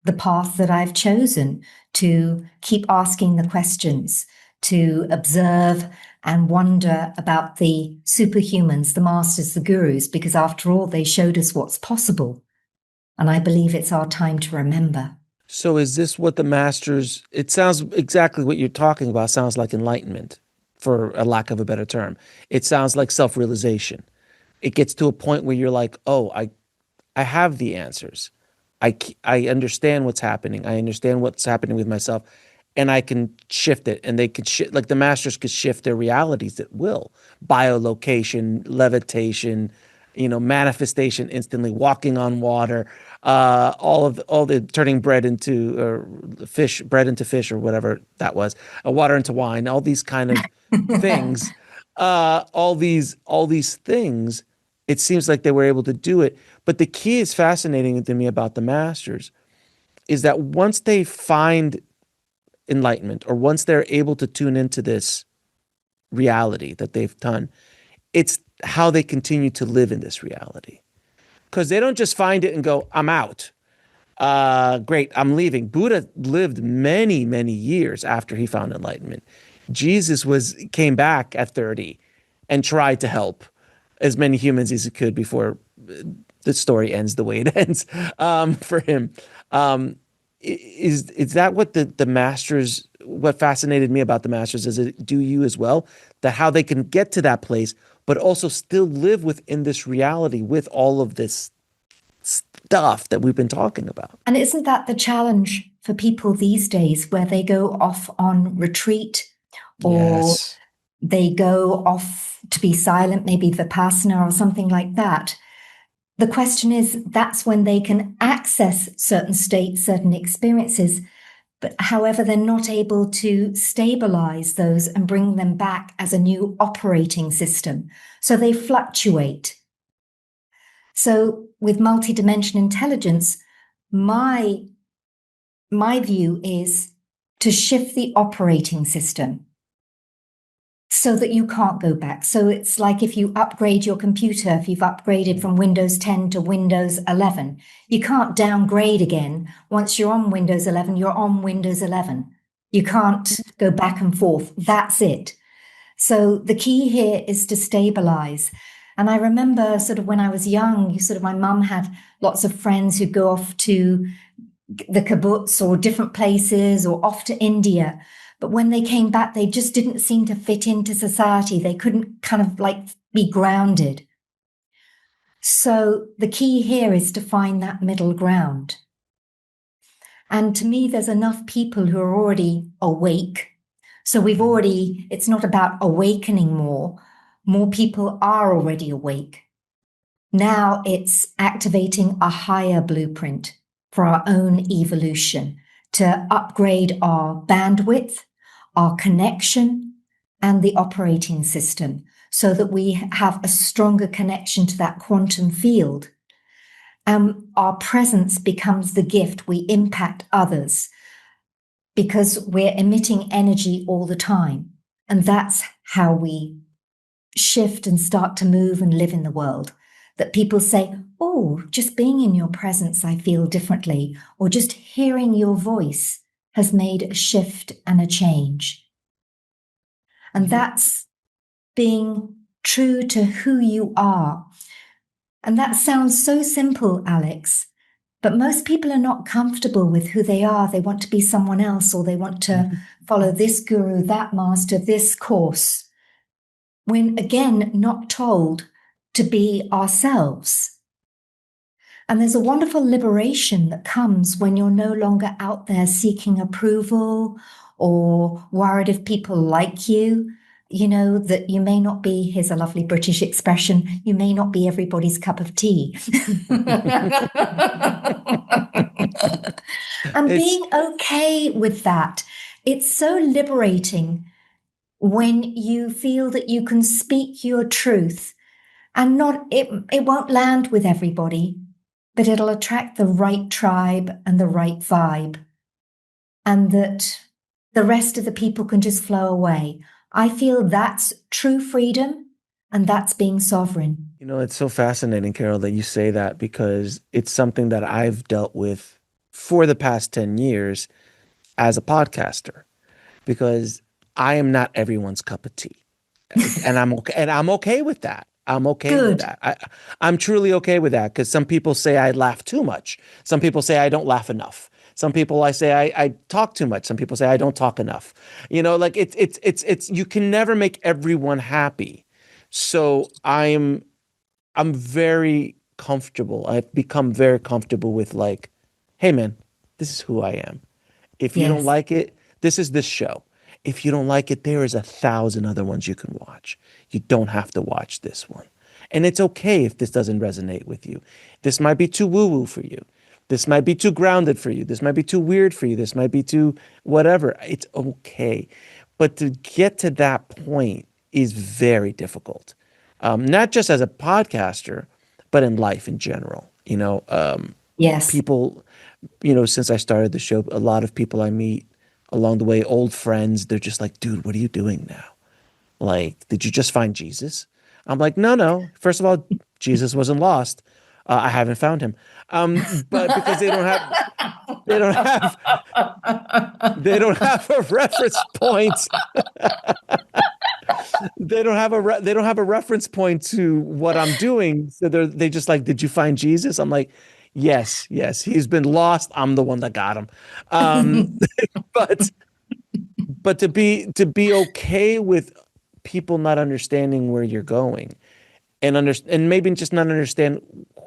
the path that I've chosen, to keep asking the questions, to observe and wonder about the superhumans, the masters, the gurus, because after all, they showed us what's possible. And I believe it's our time to remember. So is this what the masters, it sounds exactly what you're talking about, sounds like enlightenment, for a lack of a better term. It sounds like self-realization. It gets to a point where you're like, oh, I have the answers. I understand what's happening. I understand what's happening with myself. And I can shift it, and they could like the masters could shift their realities at will. Biolocation, levitation, manifestation instantly, walking on water, all the turning bread into fish, or whatever that was, water into wine, all these kind of things. all these things. It seems like they were able to do it. But the key is fascinating to me about the masters is that once they find enlightenment or once they're able to tune into this reality that they've done, it's how they continue to live in this reality. Because they don't just find it and go, I'm out. Great, I'm leaving. Buddha lived many, many years after he found enlightenment. Jesus came back at 30 and tried to help as many humans as he could before the story ends the way it ends for him. Is that what the masters, what fascinated me about the masters, is it do you as well, that how they can get to that place, but also still live within this reality with all of this stuff that we've been talking about. And isn't that the challenge for people these days, where they go off on retreat or they go off to be silent, maybe Vipassana or something like that? The question is, that's when they can access certain states, certain experiences, but however, they're not able to stabilize those and bring them back as a new operating system. So they fluctuate. So with multidimensional intelligence, my view is to shift the operating system so that you can't go back. So it's like if you upgrade your computer, if you've upgraded from Windows 10 to Windows 11, you can't downgrade again. Once you're on Windows 11, you're on Windows 11. You can't go back and forth. That's it. So the key here is to stabilize. And I remember sort of when I was young, my mum had lots of friends who'd go off to the kibbutz or different places or off to India. But when they came back, they just didn't seem to fit into society. They couldn't kind of like be grounded. So the key here is to find that middle ground. And to me, there's enough people who are already awake. So it's not about awakening more. More people are already awake. Now it's activating a higher blueprint for our own evolution to upgrade our bandwidth, our connection, and the operating system so that we have a stronger connection to that quantum field. Our presence becomes the gift. We impact others because we're emitting energy all the time. And that's how we shift and start to move and live in the world. That people say, oh, just being in your presence, I feel differently, or just hearing your voice has made a shift and a change. And that's being true to who you are. And that sounds so simple, Alex, but most people are not comfortable with who they are. They want to be someone else, or they want to follow this guru, that master, this course, when again, not told to be ourselves. And there's a wonderful liberation that comes when you're no longer out there seeking approval or worried if people like you. You know, that you may not be, here's a lovely British expression, you may not be everybody's cup of tea. And being okay with that, it's so liberating when you feel that you can speak your truth and it won't land with everybody, but it'll attract the right tribe and the right vibe, and that the rest of the people can just flow away. I feel that's true freedom, and that's being sovereign. You know, it's so fascinating, Carol, that you say that, because it's something that I've dealt with for the past 10 years as a podcaster, because I am not everyone's cup of tea. And I'm okay with that. I'm okay with that. I'm truly okay with that, because some people say I laugh too much. Some people say I don't laugh enough. Some people I talk too much. Some people say I don't talk enough. You know, like it's you can never make everyone happy. So I'm very comfortable. I've become very comfortable with like, hey man, this is who I am. If you don't like it, this is this show. If you don't like it, there is 1,000 other ones you can watch. You don't have to watch this one. And it's okay if this doesn't resonate with you. This might be too woo-woo for you. This might be too grounded for you. This might be too weird for you. This might be too whatever. It's okay. But to get to that point is very difficult. Not just as a podcaster, but in life in general. Yes. People, since I started the show, a lot of people I meet along the way, old friends, they're just like, dude, what are you doing now? Like, did you just find Jesus? I'm like, no, no. First of all, Jesus wasn't lost. I haven't found him. But because they don't have, they don't have a reference point. They don't have a reference point to what I'm doing. So they just like, did you find Jesus? I'm like, yes, yes. He's been lost. I'm the one that got him. Um, but to be okay with people not understanding where you're going and maybe just not understand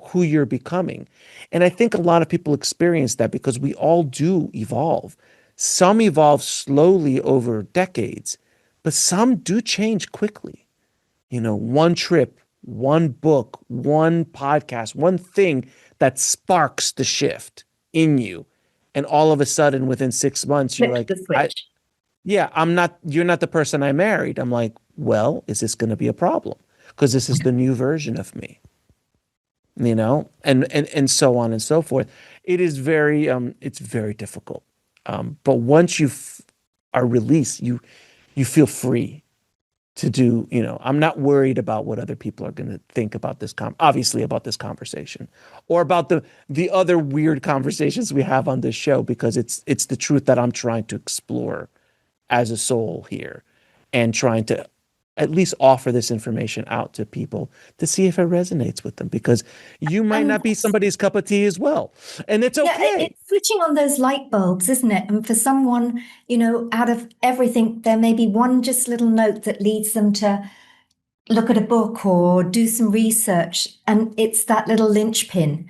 who you're becoming. And I think a lot of people experience that because we all do evolve. Some evolve slowly over decades, but some do change quickly. One trip, one book, one podcast, one thing that sparks the shift in you. And all of a sudden, within 6 months, you're Flip like, the switch. yeah, you're not the person I married. I'm like, well, is this going to be a problem? Because this is the new version of me, and so on and so forth. It's very difficult. But once are released, you feel free to do, I'm not worried about what other people are going to think about obviously about this conversation or about the other weird conversations we have on this show, because it's the truth that I'm trying to explore as a soul here and trying to at least offer this information out to people to see if it resonates with them, because you might not be somebody's cup of tea as well. And it's Yeah, okay. it's switching on those light bulbs, isn't it? And for someone, out of everything, there may be one just little note that leads them to look at a book or do some research. And it's that little linchpin.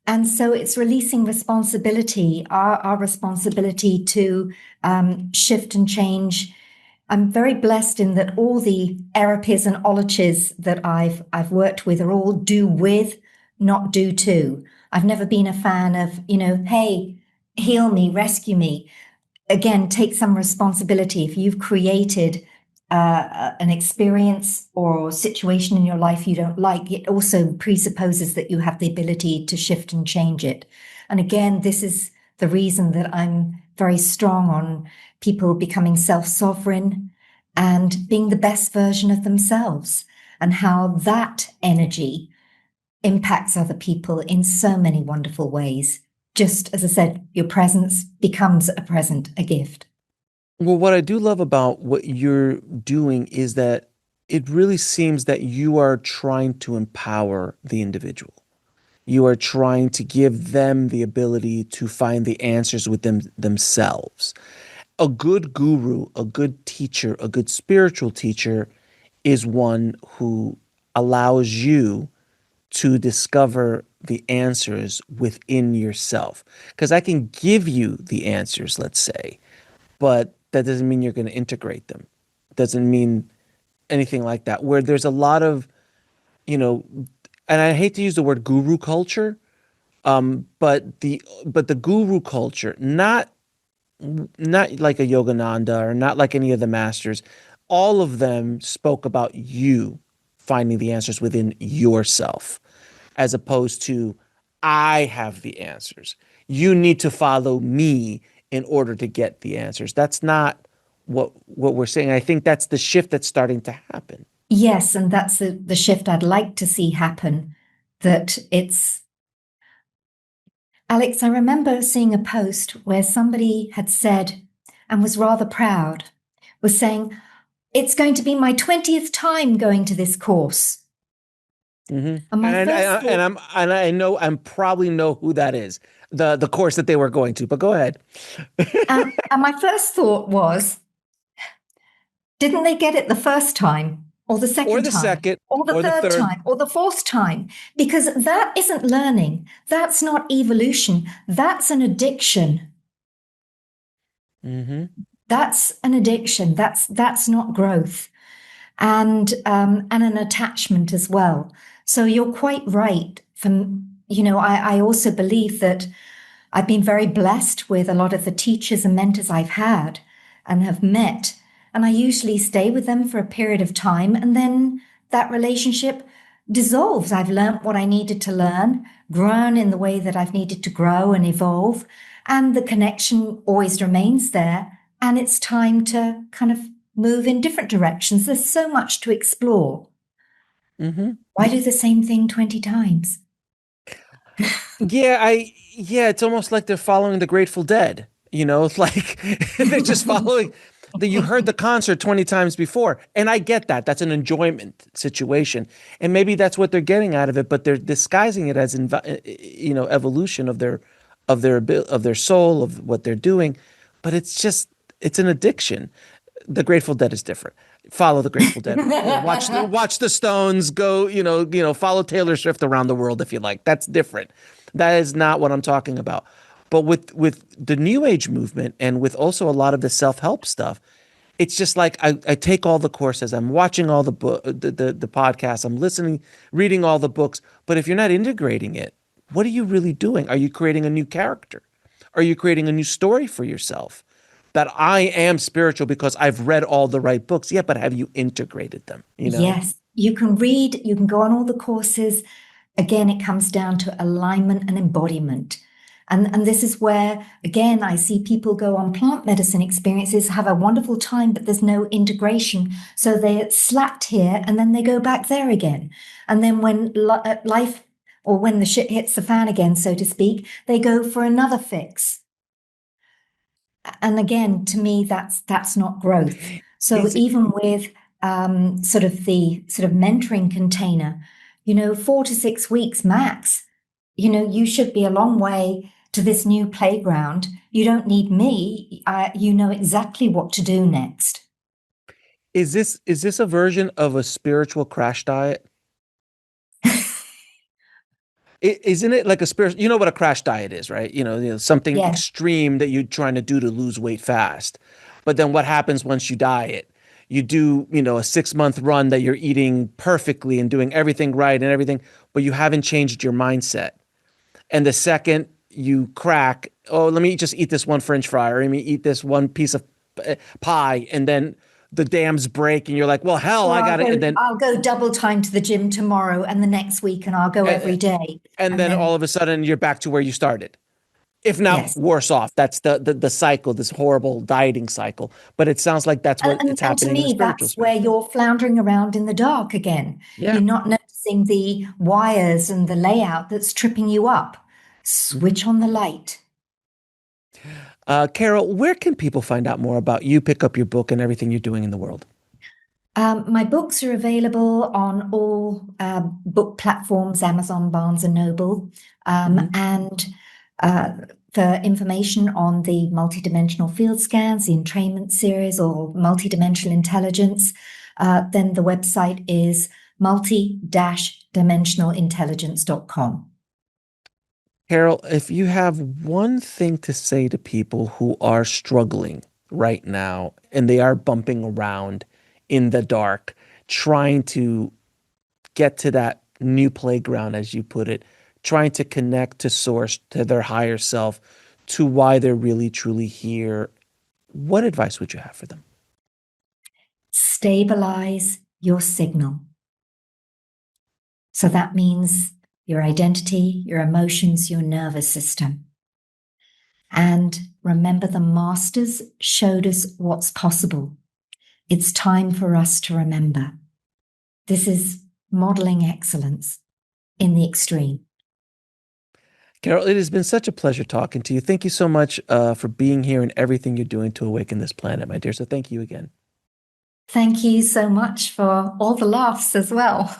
And so it's releasing responsibility, our responsibility to shift and change. I'm very blessed in that all the therapies and ologies that I've worked with are all do with, not do to. I've never been a fan of, hey, heal me, rescue me. Again, take some responsibility. If you've created an experience or situation in your life you don't like, it also presupposes that you have the ability to shift and change it. And again, this is the reason that I'm very strong on people becoming self-sovereign and being the best version of themselves, and how that energy impacts other people in so many wonderful ways. Just as I said, your presence becomes a present, a gift. Well, what I do love about what you're doing is that it really seems that you are trying to empower the individual. You are trying to give them the ability to find the answers within themselves. A good guru, a good teacher, a good spiritual teacher is one who allows you to discover the answers within yourself. Because I can give you the answers, let's say, but that doesn't mean you're going to integrate them. Doesn't mean anything like that. Where there's a lot of, you know, and I hate to use the word guru culture, but the guru culture, not like a Yogananda or not like any of the masters, all of them spoke about you finding the answers within yourself, as opposed to I have the answers. You need to follow me in order to get the answers. That's not what we're saying. I think that's the shift that's starting to happen. Yes, and that's the shift I'd like to see happen. That it's Alex, I remember seeing a post where somebody had said, and was rather proud, was saying, it's going to be my 20th time going to this course. Mm-hmm. And my first thought, I know I'm probably know who that is, the course that they were going to. But go ahead. and my first thought was, didn't they get it the first time, or the Or second the time, second, or the or the third third. time, or the fourth time? Because that isn't learning. That's not evolution. That's an addiction. Mm-hmm. That's an addiction. That's not growth, and an attachment as well. So you're quite right. I also believe that I've been very blessed with a lot of the teachers and mentors I've had and have met. and I usually stay with them for a period of time, and then that relationship dissolves. I've learnt what I needed to learn, grown in the way that I've needed to grow and evolve, and the connection always remains there. And it's time to kind of move in different directions. There's so much to explore. Mm-hmm. Why do the same thing 20 times? Yeah, it's almost like they're following the Grateful Dead. It's like they're just following you heard the concert 20 times before. And I get that. That's an enjoyment situation. And maybe that's what they're getting out of it, but they're disguising it as evolution of their soul, of what they're doing. But it's an addiction. The Grateful Dead is different. Follow the Grateful Dead. Watch the Stones. Go, follow Taylor Swift around the world if you like. That's different. That is not what I'm talking about. But with the New Age movement and with also a lot of the self-help stuff, it's just like I take all the courses, I'm watching all the podcasts, I'm listening, reading all the books. But if you're not integrating it, what are you really doing? Are you creating a new character? Are you creating a new story for yourself? That I am spiritual because I've read all the right books. Yeah, but have you integrated them? Yes, you can read, you can go on all the courses. Again, it comes down to alignment and embodiment. And this is where, again, I see people go on plant medicine experiences, have a wonderful time, but there's no integration. So they're slapped here and then they go back there again. And then when life or when the shit hits the fan again, so to speak, they go for another fix. And again, to me, that's not growth. So even with sort of mentoring container, 4 to 6 weeks max, you should be a long way to this new playground. You don't need me. You know exactly what to do next. Is this a version of a spiritual crash diet? Isn't it like a spiritual? You know what a crash diet is, right? Something Yeah. extreme that you're trying to do to lose weight fast. But then what happens once you diet? You do, a 6-month run that you're eating perfectly and doing everything right and everything, but you haven't changed your mindset. And the second you crack, oh, let me just eat this one French fry, or let me eat this one piece of pie, and then the dams break, and you're like, well, hell, Or I got it. And then I'll go double time to the gym tomorrow and the next week, and I'll go every day. and then all of a sudden you're back to where you started, if not Yes. worse off. That's the cycle, this horrible dieting cycle. But it sounds like that's what it's And to happening in the me, spiritual that's where space. you're floundering around in the dark again. Yeah. You're not noticing the wires and the layout that's tripping you up. Mm-hmm. Switch on the light. Carol, where can people find out more about you, pick up your book, and everything you're doing in the world? My books are available on all book platforms, Amazon, Barnes and Noble. And for information on the multidimensional field scans, the entrainment series, or multidimensional intelligence, then the website is multi-dimensionalintelligence.com. Carol, if you have one thing to say to people who are struggling right now and they are bumping around in the dark, trying to get to that new playground, as you put it, trying to connect to source, to their higher self, to why they're really, truly here, what advice would you have for them? Stabilize your signal. So that means your identity, your emotions, your nervous system. And remember, the masters showed us what's possible. It's time for us to remember. This is modeling excellence in the extreme. Carol, it has been such a pleasure talking to you. Thank you so much for being here and everything you're doing to awaken this planet, my dear. So thank you again. Thank you so much for all the laughs as well.